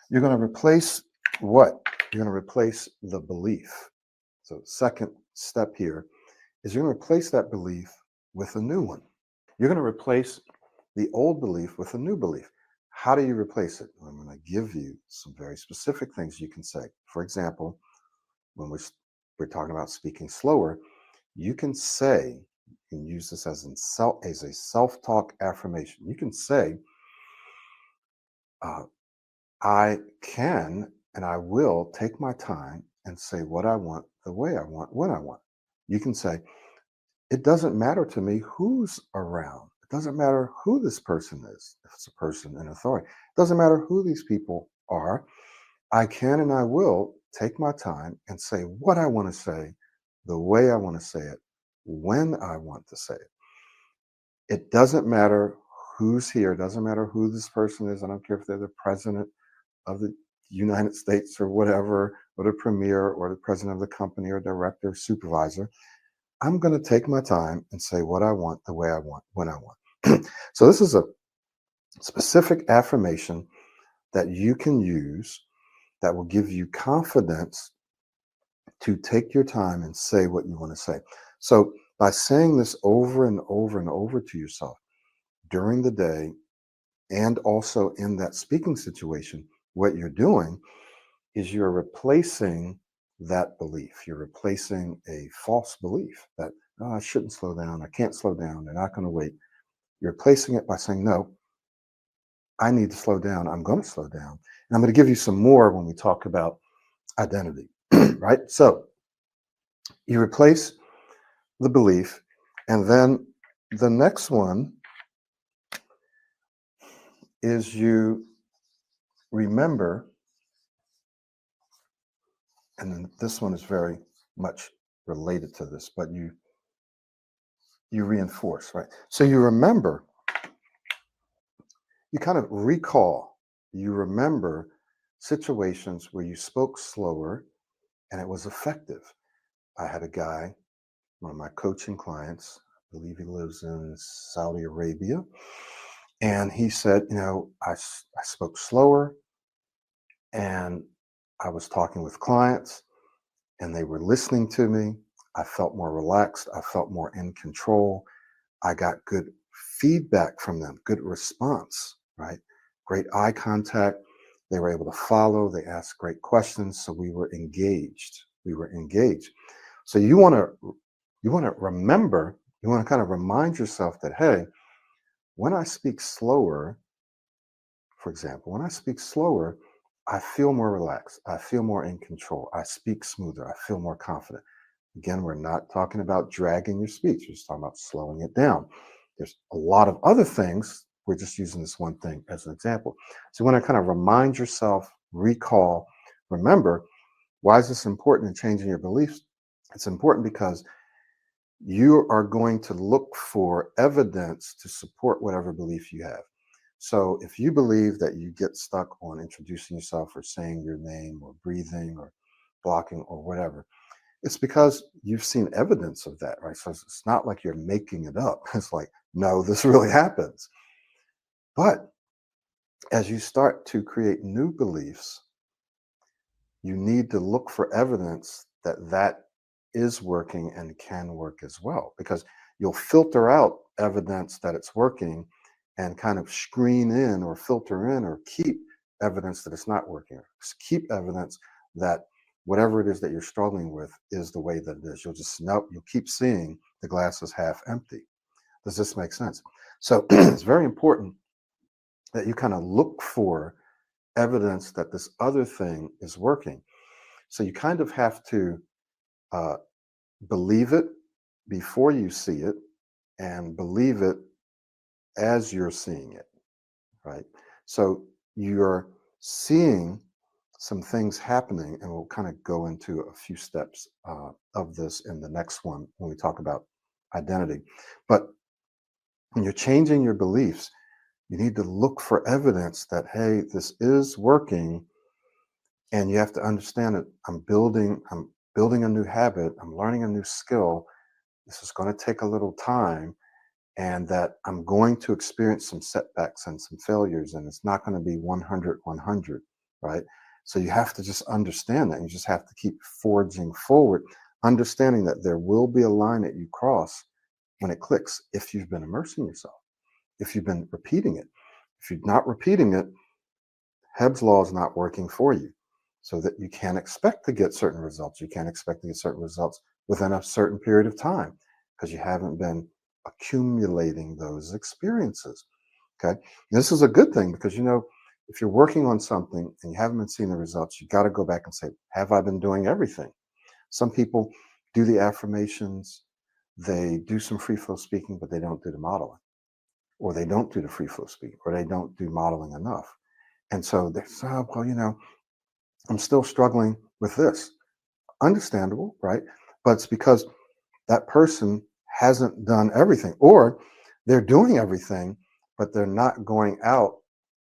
You're going to replace what? You're going to replace the belief. So second step here is you're going to replace that belief with a new one. You're going to replace the old belief with a new belief. How do you replace it? I'm going to give you some very specific things you can say. For example, when we're talking about speaking slower, you can say, you can use this as a self-talk affirmation. You can say, I can and I will take my time and say what I want, the way I want, when I want. You can say, it doesn't matter to me who's around. It doesn't matter who this person is. If it's a person in authority, it doesn't matter who these people are. I can and I will take my time and say what I want to say, the way I want to say it, when I want to say it. It doesn't matter who's here. It doesn't matter who this person is. I don't care if they're the president of the United States or whatever, or the premier or the president of the company or director, supervisor. I'm going to take my time and say what I want, the way I want, when I want. So this is a specific affirmation that you can use that will give you confidence to take your time and say what you want to say. So by saying this over and over and over to yourself during the day and also in that speaking situation, what you're doing is you're replacing that belief. You're replacing a false belief that, oh, I shouldn't slow down. I can't slow down. They're not going to wait. You're replacing it by saying, no, I need to slow down. I'm going to slow down. And I'm going to give you some more when we talk about identity, right? So you replace the belief. And then the next one is you remember, and then this one is very much related to this, but you reinforce, right? So you remember, you kind of recall, you remember situations where you spoke slower and it was effective. I had a guy, one of my coaching clients, I believe he lives in Saudi Arabia, and he said, I spoke slower and I was talking with clients and they were listening to me. I felt more relaxed. I felt more in control. I got good feedback from them, good response, right? Great eye contact. They were able to follow. They asked great questions. So we were engaged. We were engaged. So you want to remember, you want to kind of remind yourself that, hey, when I speak slower, for example, when I speak slower, I feel more relaxed. I feel more in control. I speak smoother. I feel more confident. Again, we're not talking about dragging your speech. We're just talking about slowing it down. There's a lot of other things. We're just using this one thing as an example. So you want to kind of remind yourself, recall, remember, why is this important in changing your beliefs? It's important because you are going to look for evidence to support whatever belief you have. So if you believe that you get stuck on introducing yourself or saying your name or breathing or blocking or whatever, it's because you've seen evidence of that, right? So it's not like you're making it up. It's like, no, this really happens. But as you start to create new beliefs, you need to look for evidence that that is working and can work as well, because you'll filter out evidence that it's working and kind of screen in or filter in or keep evidence that it's not working, or keep evidence that whatever it is that you're struggling with is the way that it is. You'll keep seeing the glass is half empty. Does this make sense? So it's very important that you kind of look for evidence that this other thing is working. So you kind of have to uh, believe it before you see it and believe it as you're seeing it, right? So you're seeing some things happening, and we'll kind of go into a few steps of this in the next one when we talk about identity. But when you're changing your beliefs, you need to look for evidence that, hey, this is working. And you have to understand that I'm building a new habit, I'm learning a new skill. This is going to take a little time, and that I'm going to experience some setbacks and some failures, and it's not going to be 100, 100, right? So you have to just understand that. You just have to keep forging forward, understanding that there will be a line that you cross when it clicks if you've been immersing yourself, if you've been repeating it. If you're not repeating it, Hebb's law is not working for you. So that you can't expect to get certain results. You can't expect to get certain results within a certain period of time because you haven't been accumulating those experiences. Okay. And this is a good thing because, if you're working on something and you haven't been seeing the results, you got to go back and say, have I been doing everything? Some people do the affirmations, they do some free flow speaking, but they don't do the modeling, or they don't do the free flow speaking, or they don't do modeling enough. And so they say, oh, well, I'm still struggling with this. Understandable, right? But it's because that person hasn't done everything, or they're doing everything, but they're not going out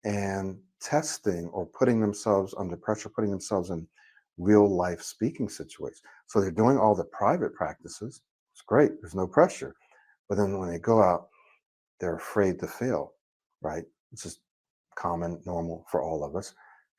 and testing or putting themselves under pressure, putting themselves in real life speaking situations. So they're doing all the private practices. It's great, there's no pressure. But then when they go out, they're afraid to fail, right? It's just common, normal for all of us.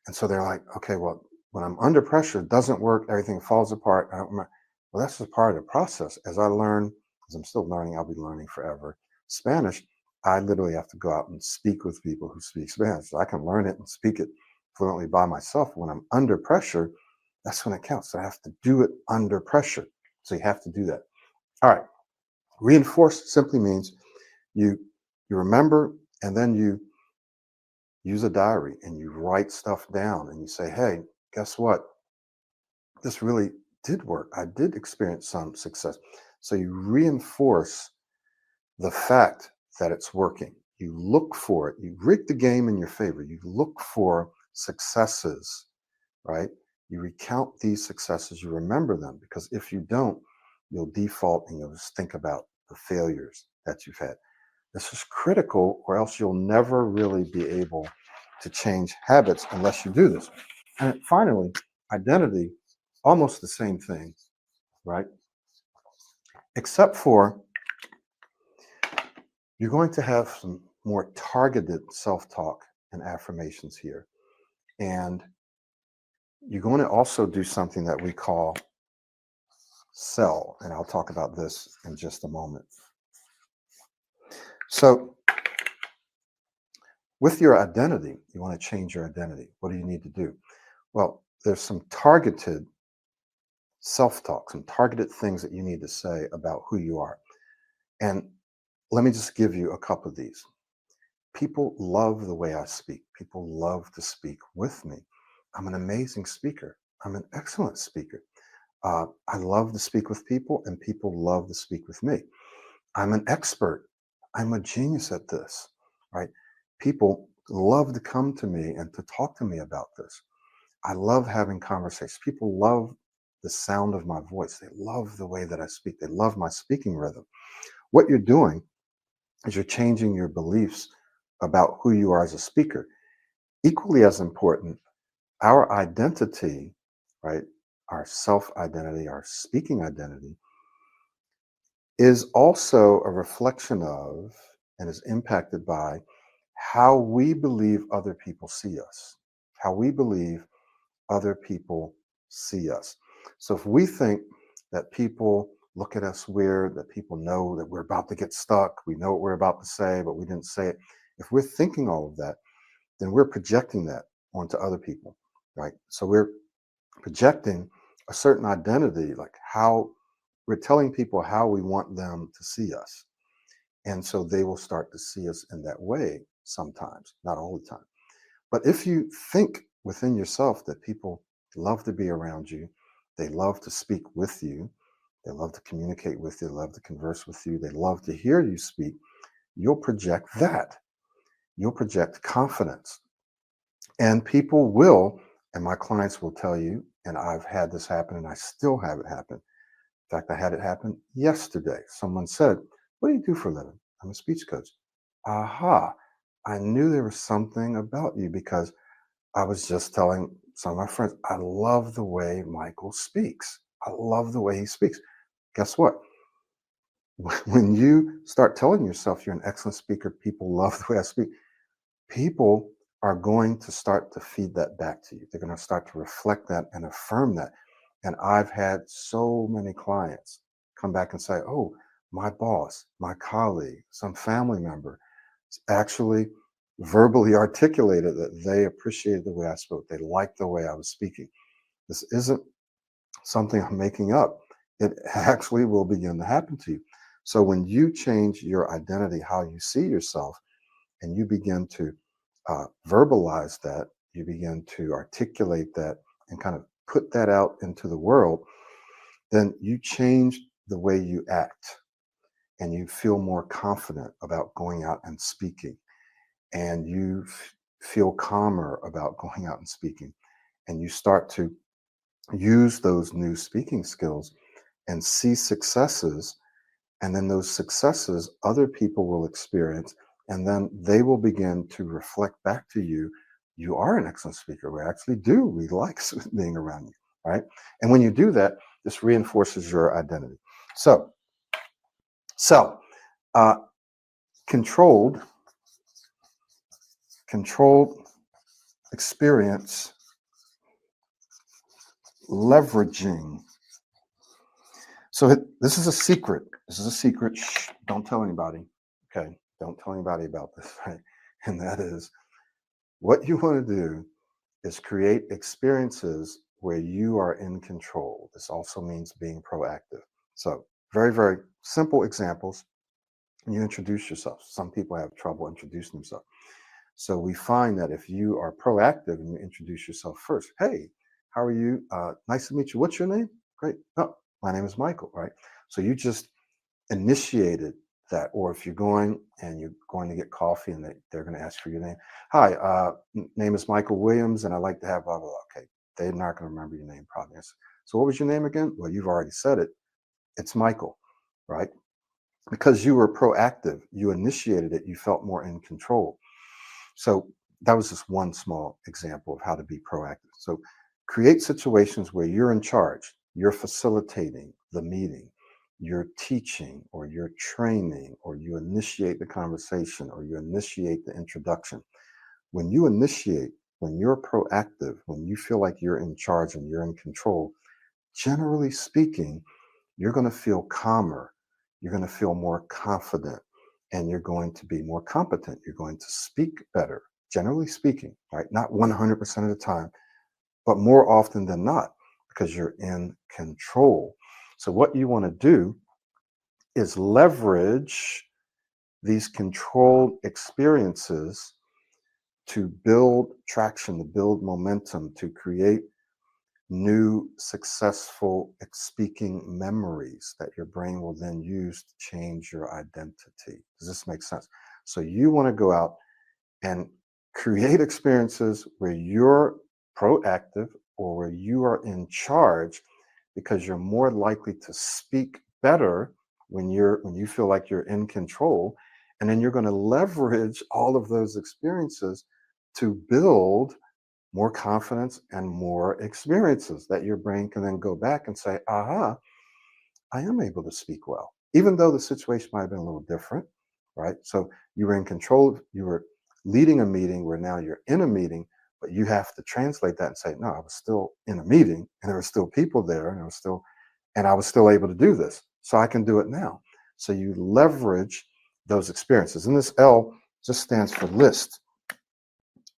And so they're like, okay, well, when I'm under pressure, it doesn't work, everything falls apart. I don't remember. Well, that's just part of the process. As I learn, as I'm still learning, I'll be learning forever Spanish. I literally have to go out and speak with people who speak Spanish. So I can learn it and speak it fluently by myself. When I'm under pressure, that's when it counts. So I have to do it under pressure. So you have to do that. All right. Reinforce simply means you you remember, and then you use a diary and you write stuff down and you say, hey, guess what? This really did work. I did experience some success. So you reinforce the fact that it's working. You look for it. You rig the game in your favor. You look for successes, right? You recount these successes, you remember them, because if you don't, you'll default and you'll just think about the failures that you've had. This is critical, or else you'll never really be able to change habits unless you do this. And finally, identity, almost the same thing, right? Except for you're going to have some more targeted self talk and affirmations here. And you're going to also do something that we call sell. And I'll talk about this in just a moment. So, with your identity, you want to change your identity. What do you need to do? Well, there's some targeted self talk, some targeted things that you need to say about who you are. And let me just give you a couple of these. People love the way I speak. People love to speak with me. I'm an amazing speaker. I'm an excellent speaker. I love to speak with people, and people love to speak with me. I'm an expert. I'm a genius at this, right? People love to come to me and to talk to me about this. I love having conversations. People love the sound of my voice. They love the way that I speak. They love my speaking rhythm. What you're doing is you're changing your beliefs about who you are as a speaker. Equally as important, our identity, right? Our self identity, our speaking identity, is also a reflection of and is impacted by how we believe other people see us, how we believe other people see us. So if we think that people look at us weird, that people know that we're about to get stuck, we know what we're about to say, but we didn't say it. If we're thinking all of that, then we're projecting that onto other people, right? So we're projecting a certain identity, like how we're telling people how we want them to see us. And so they will start to see us in that way sometimes, not all the time. But if you think within yourself that people love to be around you, they love to speak with you, they love to communicate with you, they love to converse with you, they love to hear you speak, you'll project that. You'll project confidence. And people will, and my clients will tell you, and I've had this happen and I still have it happen. In fact, I had it happen yesterday. Someone said, what do you do for a living? I'm a speech coach. Aha, I knew there was something about you because I was just telling some of my friends, I love the way Michael speaks. I love the way he speaks. Guess what? When you start telling yourself you're an excellent speaker, people love the way I speak, people are going to start to feed that back to you. They're going to start to reflect that and affirm that. And I've had so many clients come back and say, oh, my boss, my colleague, some family member actually verbally articulated that they appreciated the way I spoke. They liked the way I was speaking. This isn't something I'm making up. It actually will begin to happen to you. So when you change your identity, how you see yourself, and you begin to verbalize that, you begin to articulate that and kind of put that out into the world, then you change the way you act and you feel more confident about going out and speaking, and you feel calmer about going out and speaking, and you start to use those new speaking skills and see successes, and then those successes other people will experience, And then they will begin to reflect back to you, you are an excellent speaker. We actually do. We like being around you, right? And when you do that, this reinforces your identity. So, so uh, controlled, controlled experience leveraging. So this is a secret. This is a secret. Shh, don't tell anybody. Okay. Don't tell anybody about this, right? And that is what you want to do is create experiences where you are in control. This also means being proactive. So very, very simple examples. You introduce yourself. Some people have trouble introducing themselves. So we find that if you are proactive and you introduce yourself first, hey, how are you? Nice to meet you. What's your name? Great. Oh, my name is Michael, right? So you just initiated that. Or if you're going and you're going to get coffee and they're going to ask for your name. Hi, name is Michael Williams and I like to have blah, blah, blah. Okay. They're not going to remember your name probably. So what was your name again? Well, you've already said it. It's Michael, right? Because you were proactive, you initiated it, you felt more in control. So that was just one small example of how to be proactive. So create situations where you're in charge, you're facilitating the meeting, you're teaching, or you're training, or you initiate the conversation, or you initiate the introduction. When you initiate, when you're proactive, when you feel like you're in charge and you're in control, generally speaking, you're going to feel calmer, you're going to feel more confident, and you're going to be more competent. You're going to speak better, generally speaking, right? Not 100% of the time, but more often than not, because you're in control. So, what you want to do is leverage these controlled experiences to build traction, to build momentum, to create new successful speaking memories that your brain will then use to change your identity. Does this make sense? So you want to go out and create experiences where you're proactive or where you are in charge because you're more likely to speak better when you feel like you're in control, and then you're going to leverage all of those experiences to build more confidence and more experiences that your brain can then go back and say, aha, I am able to speak well, even though the situation might have been a little different, right? So you were in control, you were leading a meeting where now you're in a meeting, but you have to translate that and say, no, I was still in a meeting and there were still people there and I was still able to do this. So I can do it now. So you leverage those experiences. And this L just stands for list,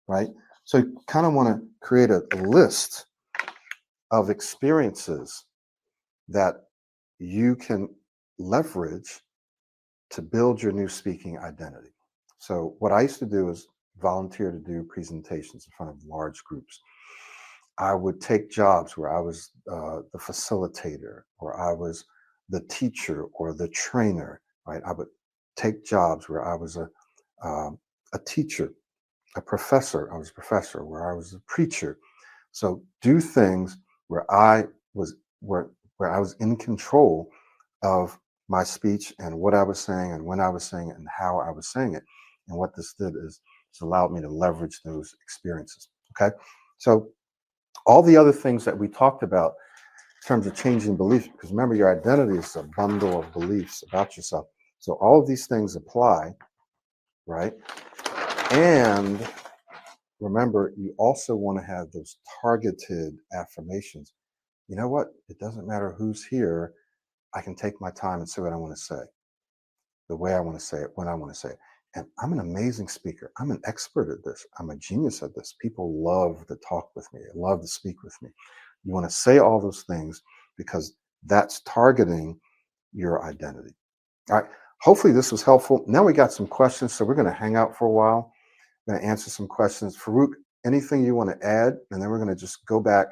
right? So you kind of want to create a list of experiences that you can leverage to build your new speaking identity. So what I used to do is volunteer to do presentations in front of large groups. I would take jobs where I was the facilitator, or I was the teacher or the trainer, right? I would take jobs where I was a teacher, a professor. I was a professor, where I was a preacher. So do things where I was where I was in control of my speech and what I was saying and when I was saying it and how I was saying it. And what this did is it's allowed me to leverage those experiences. Okay. So all the other things that we talked about in terms of changing beliefs, because remember, your identity is a bundle of beliefs about yourself. So all of these things apply, right? And remember, you also want to have those targeted affirmations. You know what? It doesn't matter who's here. I can take my time and say what I want to say, the way I want to say it, when I want to say it. And I'm an amazing speaker. I'm an expert at this. I'm a genius at this. People love to talk with me, love to speak with me. You want to say all those things because that's targeting your identity. All right. Hopefully this was helpful. Now we got some questions, so we're going to hang out for a while. I'm going to answer some questions. Farouk, anything you want to add? And then we're going to just go back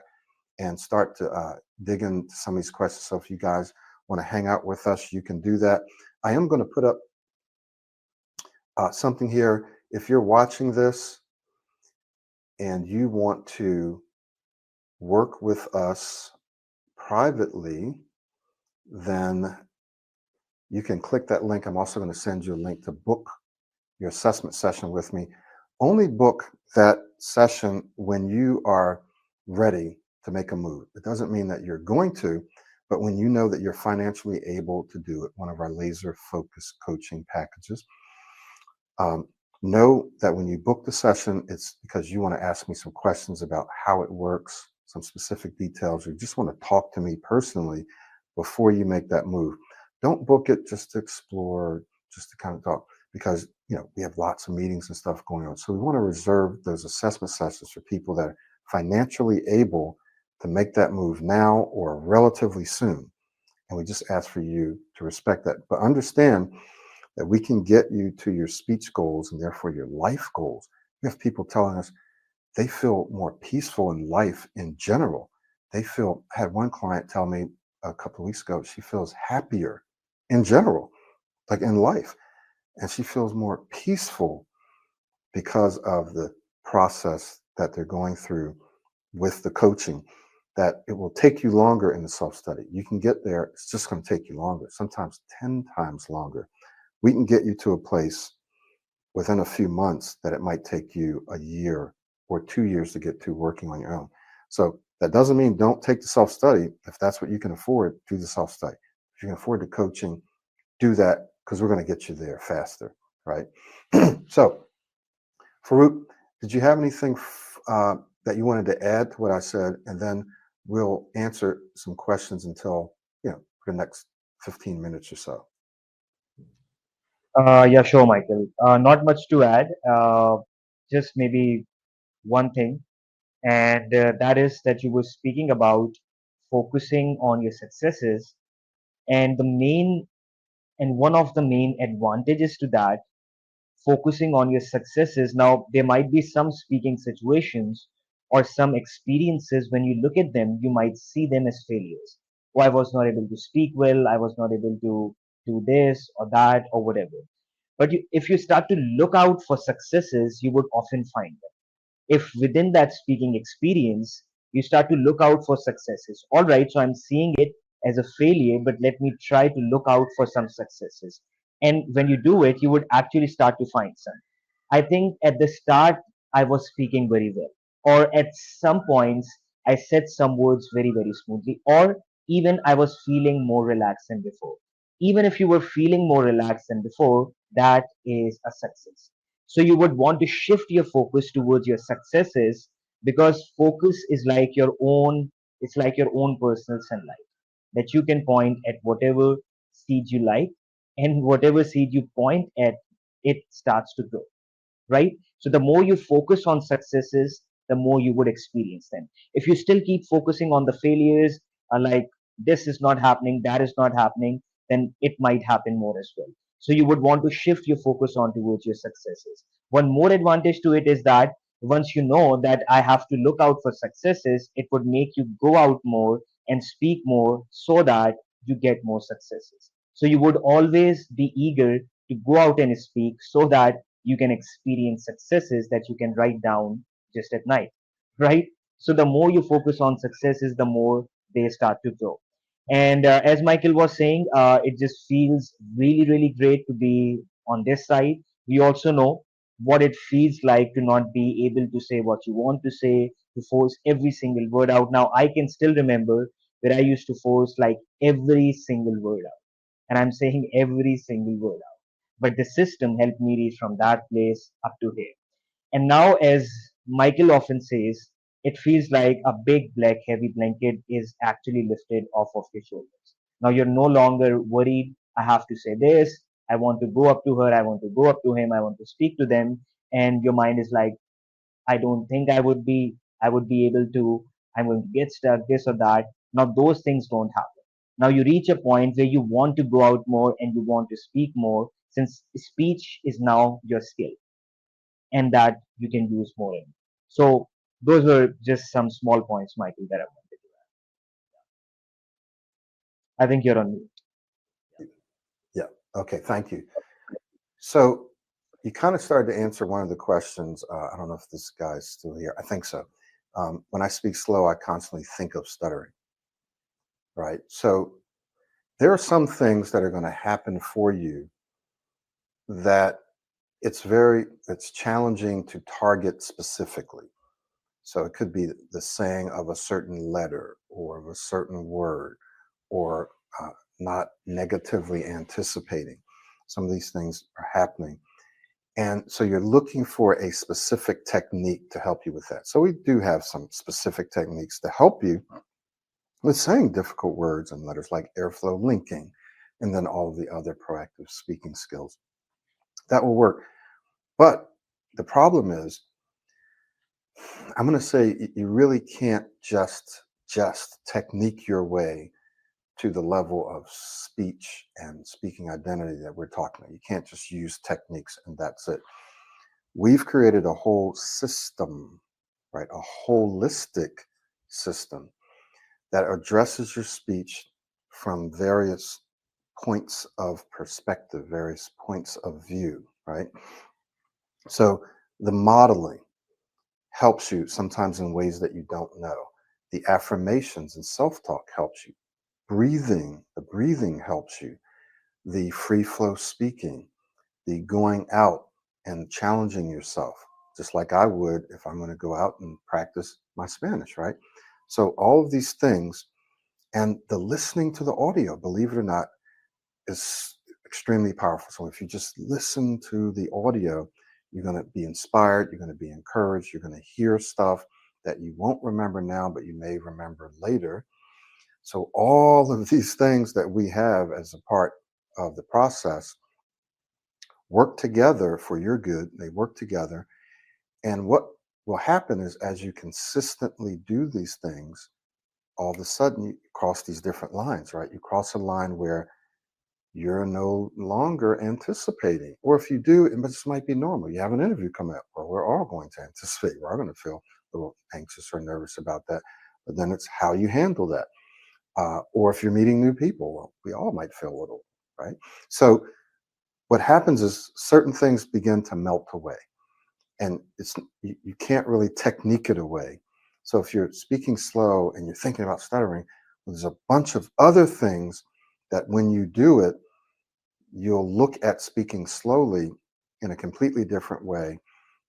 and start to dig into some of these questions. So if you guys want to hang out with us, you can do that. I am going to put up something here. If you're watching this and you want to work with us privately, then you can click that link. I'm also going to send you a link to book your assessment session with me, only book that session when you are ready to make a move. It doesn't mean that you're going to, but when you know that you're financially able to do it, one of our laser focused coaching packages. Um, know that when you book the session, it's because you want to ask me some questions about how it works, some specific details, or you just want to talk to me personally before you make that move. Don't book it just to explore, just to kind of talk, because we have lots of meetings and stuff going on. So we want to reserve those assessment sessions for people that are financially able to make that move now or relatively soon. And we just ask for you to respect that. But understand that we can get you to your speech goals and therefore your life goals. We have people telling us they feel more peaceful in life in general. I had one client tell me a couple of weeks ago, she feels happier in general, like in life. And she feels more peaceful because of the process that they're going through with the coaching, that it will take you longer in the self study. You can get there, it's just going to take you longer, sometimes 10 times longer. We can get you to a place within a few months that it might take you a year or 2 years to get to working on your own. So that doesn't mean don't take the self study. If that's what you can afford, do the self study. If you can afford the coaching, do that because we're going to get you there faster, right? So, Farouk, did you have anything that you wanted to add to what I said? And then we'll answer some questions until, for the next 15 minutes or so. Yeah, sure, Michael. Not much to add. Just maybe one thing, and that is that you were speaking about focusing on your successes, and the main and one of the main advantages to that, focusing on your successes. Now, there might be some speaking situations or some experiences when you look at them, you might see them as failures. Oh, I was not able to speak well, I was not able to do this or that or whatever. But if you start to look out for successes, you would often find them. If within that speaking experience, you start to look out for successes. All right, so I'm seeing it as a failure, but let me try to look out for some successes. And when you do it, you would actually start to find some. I think at the start, I was speaking very well, or at some points, I said some words very, very smoothly, or even I was feeling more relaxed than before. Even if you were feeling more relaxed than before, that is a success. So you would want to shift your focus towards your successes, because focus is like your own, it's like your own personal sunlight that you can point at whatever seed you like, and whatever seed you point at, it starts to grow, right? So the more you focus on successes, the more you would experience them. If you still keep focusing on the failures, like this is not happening, that is not happening, then it might happen more as well. So you would want to shift your focus on towards your successes. One more advantage to it is that once you know that I have to look out for successes, it would make you go out more and speak more so that you get more successes. So you would always be eager to go out and speak so that you can experience successes that you can write down just at night, right? So the more you focus on successes, the more they start to grow. And as Michael was saying, it just feels really, really great to be on this side. We also know what it feels like to not be able to say what you want to say, to force every single word out. Now, I can still remember where I used to force like every single word out, and I'm saying every single word out. But the system helped me reach from that place up to here. And now, as Michael often says, it feels like a big black heavy blanket is actually lifted off of your shoulders. Now you're no longer worried. I have to say this. I want to go up to her. I want to go up to him. I want to speak to them. And your mind is like, I don't think I would be able to, I'm going to get stuck, this or that. Now those things don't happen. Now you reach a point where you want to go out more and you want to speak more, since speech is now your skill and that you can use more in. So those were just some small points, Michael, that I wanted to add. I think you're on mute. Yeah. Okay. Thank you. So you kind of started to answer one of the questions. I don't know if this guy's still here. I think so. When I speak slow, I constantly think of stuttering, right? So there are some things that are going to happen for you that it's challenging to target specifically. So it could be the saying of a certain letter or of a certain word, or uh, not negatively anticipating. Some of these things are happening. And so you're looking for a specific technique to help you with that. So we do have some specific techniques to help you with saying difficult words and letters, like airflow linking, and then all of the other proactive speaking skills. That will work. But the problem is, I'm going to say you really can't just technique your way to the level of speech and speaking identity that we're talking about. You can't just use techniques and that's it. We've created a whole system, right? A holistic system that addresses your speech from various points of perspective, various points of view, right? So the modeling helps you sometimes in ways that you don't know. The affirmations and self talk helps you. The breathing helps you. The free flow speaking, the going out and challenging yourself, just like I would if I'm going to go out and practice my Spanish, right? So, all of these things, and the listening to the audio, believe it or not, is extremely powerful. So, if you just listen to the audio, you're going to be inspired, you're going to be encouraged, you're going to hear stuff that you won't remember now, but you may remember later. So, all of these things that we have as a part of the process work together for your good. They work together. And what will happen is, as you consistently do these things, all of a sudden you cross these different lines, right? You cross a line where you're no longer anticipating. Or if you do, it just might be normal. You have an interview come up, or we're all going to anticipate. We're going to feel a little anxious or nervous about that. But then it's how you handle that. Or if you're meeting new people, well, we all might feel a little, right? So what happens is certain things begin to melt away, and you can't really technique it away. So if you're speaking slow and you're thinking about stuttering, well, there's a bunch of other things that when you do it, you'll look at speaking slowly in a completely different way,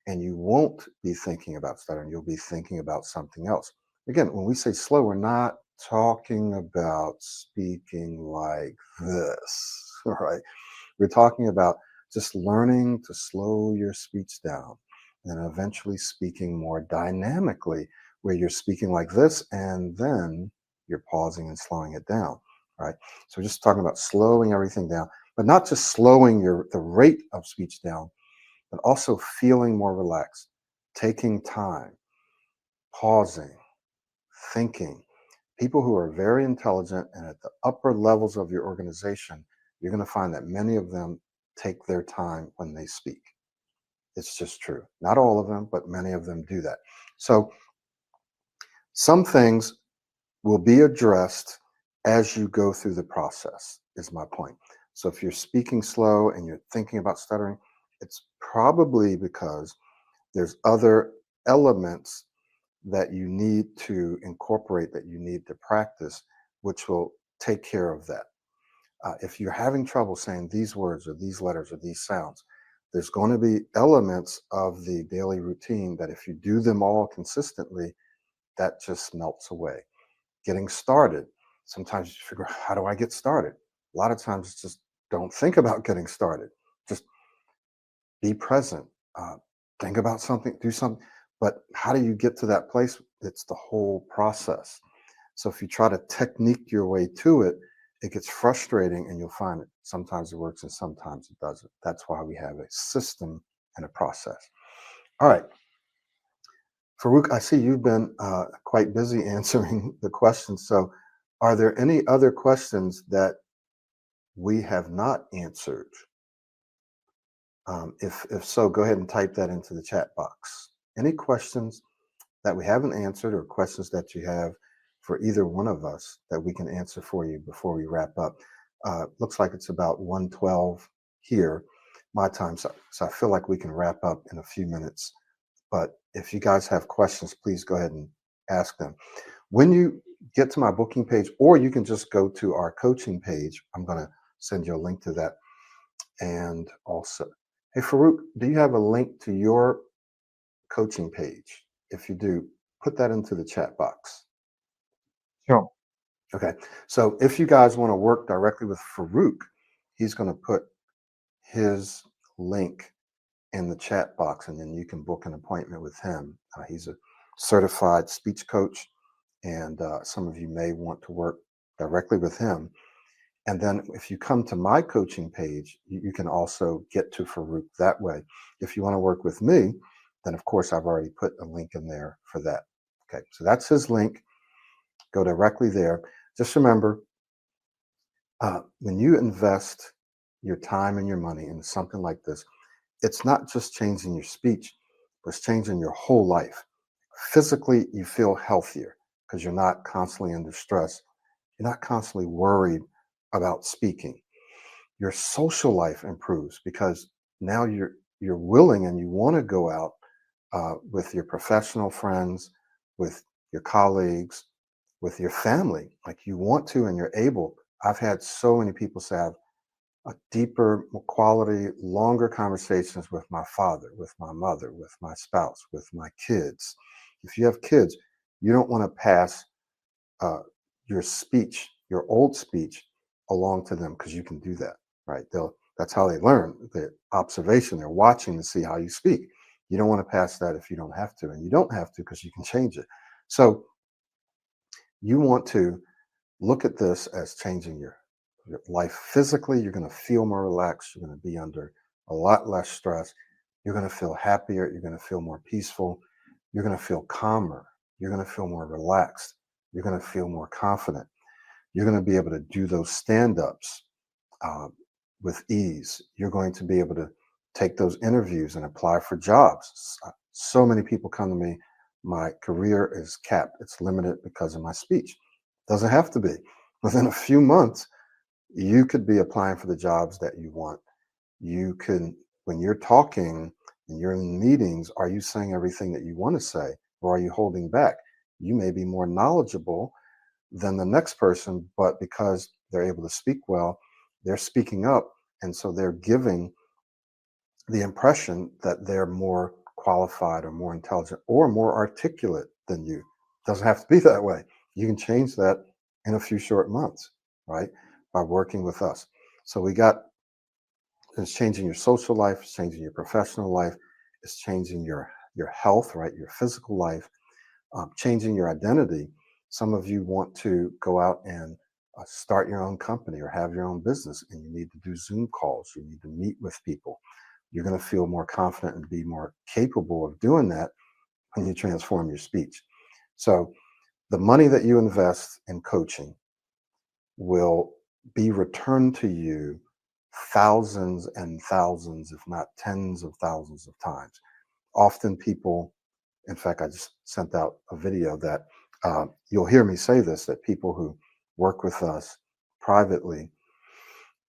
and you won't be thinking about stuttering. You'll be thinking about something else. Again, when we say slow, we're not talking about speaking like this, right? We're talking about just learning to slow your speech down and eventually speaking more dynamically, where you're speaking like this and then you're pausing and slowing it down, right? So we're just talking about slowing everything down, but not just slowing the rate of speech down, but also feeling more relaxed, taking time, pausing, thinking. People who are very intelligent and at the upper levels of your organization, you're going to find that many of them take their time when they speak. It's just true. Not all of them, but many of them do that. So some things will be addressed as you go through the process, is my point. So if you're speaking slow and you're thinking about stuttering, it's probably because there's other elements that you need to incorporate, that you need to practice, which will take care of that. If you're having trouble saying these words or these letters or these sounds, there's going to be elements of the daily routine that if you do them all consistently, that just melts away. Getting started. Sometimes you figure, how do I get started? A lot of times it's just don't think about getting started. Just be present. Uh, think about something, do something. But how do you get to that place? It's the whole process. So if you try to technique your way to it, it gets frustrating and you'll find it. Sometimes it works and sometimes it doesn't. That's why we have a system and a process. All right. Farouk, I see you've been quite busy answering the questions. So are there any other questions that we have not answered? If so, go ahead and type that into the chat box. Any questions that we haven't answered, or questions that you have for either one of us that we can answer for you before we wrap up? Looks like it's about 1:12 here, my time. So I feel like we can wrap up in a few minutes. But if you guys have questions, please go ahead and ask them. When you get to my booking page, or you can just go to our coaching page, I'm going to send you a link to that. And also, Hey, Farouk, do you have a link to your coaching page? If you do, put that into the chat box. Sure. Okay. So if you guys want to work directly with Farouk, he's going to put his link in the chat box, and then you can book an appointment with him. He's a certified speech coach, and some of you may want to work directly with him. And then if you come to my coaching page, you can also get to Farouk that way. If you want to work with me, then of course I've already put a link in there for that. Okay, so that's his link. Go directly there. Just remember, when you invest your time and your money in something like this, it's not just changing your speech, but it's changing your whole life. Physically, you feel healthier because you're not constantly under stress. You're not constantly worried about speaking. Your social life improves because now you're willing and you want to go out with your professional friends, with your colleagues, with your family. Like you want to and you're able. I've had so many people say I've a deeper, more quality, longer conversations with my father, with my mother, with my spouse, with my kids. If you have kids, you don't want to pass uh, your speech, your old speech, along to them because you can do that, right? That's how they learn. The observation, they're watching to see how you speak. You don't want to pass that if you don't have to, and you don't have to because you can change it. So you want to look at this as changing your life physically. You're going to feel more relaxed. You're going to be under a lot less stress. You're going to feel happier. You're going to feel more peaceful. You're going to feel calmer. You're going to feel more relaxed. You're going to feel more confident. You're going to be able to do those stand ups uh, with ease. You're going to be able to take those interviews and apply for jobs. So many people come to me, my career is capped, it's limited because of my speech. Doesn't have to be. Within a few months, you could be applying for the jobs that you want. You can, when you're talking and you're in meetings, are you saying everything that you want to say or are you holding back? You may be more knowledgeable than the next person, but because they're able to speak well, they're speaking up. And so they're giving the impression that they're more qualified or more intelligent or more articulate than you. Doesn't have to be that way. You can change that in a few short months, right? By working with us. So we got it's changing your social life, it's changing your professional life, it's changing your health, right? Your physical life, changing your identity. Some of you want to go out and start your own company or have your own business, and you need to do Zoom calls. You need to meet with people. You're going to feel more confident and be more capable of doing that when you transform your speech. So, the money that you invest in coaching will be returned to you thousands and thousands, if not tens of thousands of times. Often people, in fact, I just sent out a video that you'll hear me say this, that people who work with us privately,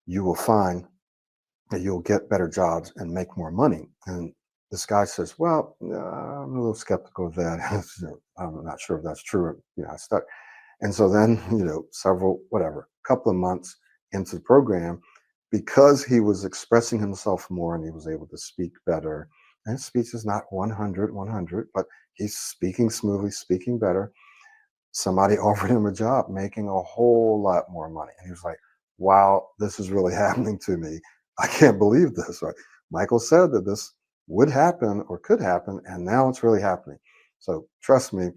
you will find that you'll get better jobs and make more money. And this guy says, well, I'm a little skeptical of that. I'm not sure if that's true. I stuck. And so then, several, whatever, couple of months into the program, because he was expressing himself more and he was able to speak better, and his speech is not 100, but he's speaking smoothly, speaking better. Somebody offered him a job making a whole lot more money. And he was like, wow, this is really happening to me. I can't believe this. Right? Michael said that this would happen or could happen, and now it's really happening. So trust me,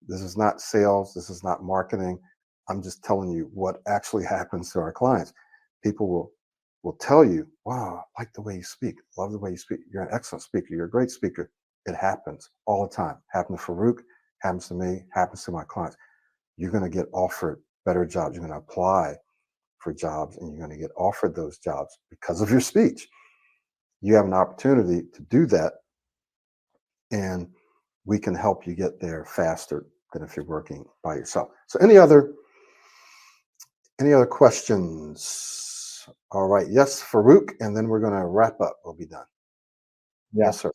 this is not sales, this is not marketing. I'm just telling you what actually happens to our clients. People will tell you, wow, I like the way you speak, love the way you speak. You're an excellent speaker, you're a great speaker. It happens all the time. Happened to Farouk, happens to me, happens to my clients. You're going to get offered better jobs. You're going to apply for jobs and you're going to get offered those jobs because of your speech. You have an opportunity to do that, and we can help you get there faster than if you're working by yourself. So any other questions? All right. Yes, Farouk, and then we're going to wrap up. We'll be done. Yeah. Yes, sir.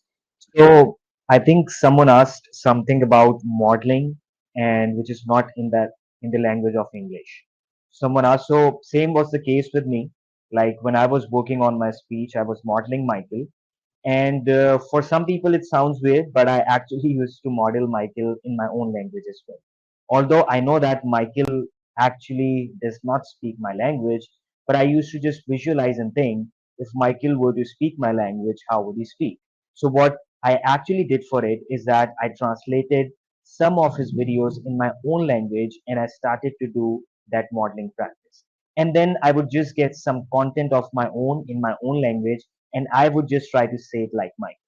So I think someone asked something about modeling, and which is not in the language of English. Someone asked, so same was the case with me. Like when I was working on my speech, I was modeling Michael, And for some people, it sounds weird, but I actually used to model Michael in my own language as well. Although I know that Michael actually does not speak my language, but I used to just visualize and think, if Michael were to speak my language, how would he speak? So, what I actually did for it is that I translated some of his videos in my own language and I started to do that modeling practice. And then I would just get some content of my own in my own language and I would just try to say it like Mike.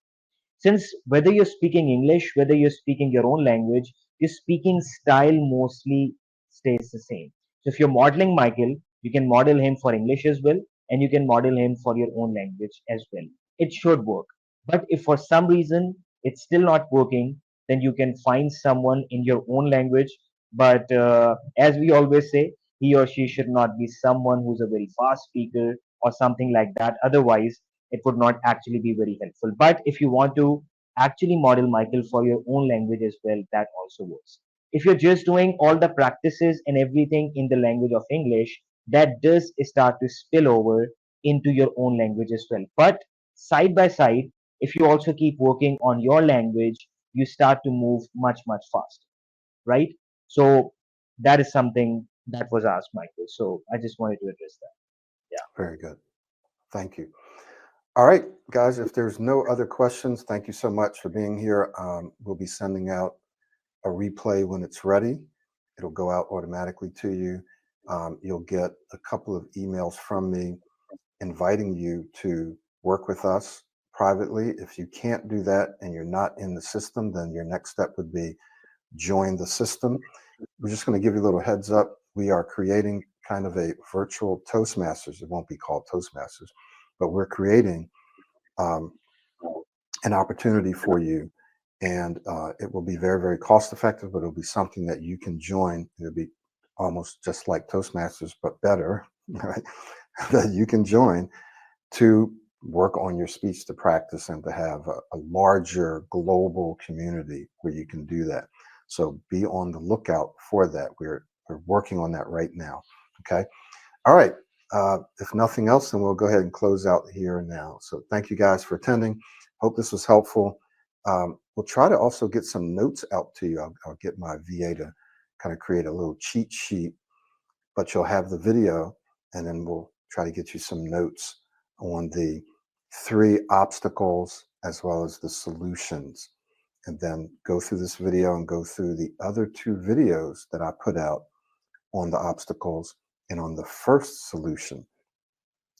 Since whether you're speaking English, whether you're speaking your own language, your speaking style mostly stays the same. So if you're modeling Michael, you can model him for English as well, and you can model him for your own language as well. It should work. But if for some reason it's still not working, then you can find someone in your own language. But as we always say, he or she should not be someone who's a very fast speaker or something like that. Otherwise, it would not actually be very helpful. But if you want to actually model Michael for your own language as well, that also works. If you're just doing all the practices and everything in the language of English, that does start to spill over into your own language as well. But side by side, if you also keep working on your language, you start to move much, much faster, right? So that is something that was asked, Michael. So I just wanted to address that. Yeah. Very good. Thank you. All right, guys, if there's no other questions, thank you so much for being here. We'll be sending out a replay when it's ready. It'll go out automatically to you. You'll get a couple of emails from me inviting you to work with us privately. If you can't do that and you're not in the system, then your next step would be join the system. We're just going to give you a little heads up. We are creating kind of a virtual Toastmasters. It won't be called Toastmasters, but we're creating um, an opportunity for you. And it will be very, very cost effective, but it'll be something that you can join. It'll be almost just like Toastmasters, but better, right? That you can join to work on your speech to practice and to have a larger global community where you can do that. So be on the lookout for that. We're working on that right now. Okay. All right. If nothing else, then we'll go ahead and close out here and now. So thank you guys for attending. Hope this was helpful. We'll try to also get some notes out to you. I'll get my VA to kind of create a little cheat sheet, but you'll have the video, and then we'll try to get you some notes on the 3 obstacles as well as the solutions. And then go through this video and go through the other 2 videos that I put out on the obstacles and on the first solution,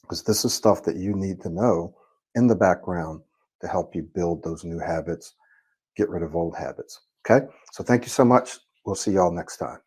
because this is stuff that you need to know in the background to help you build those new habits, get rid of old habits. Okay. So thank you so much. We'll see y'all next time.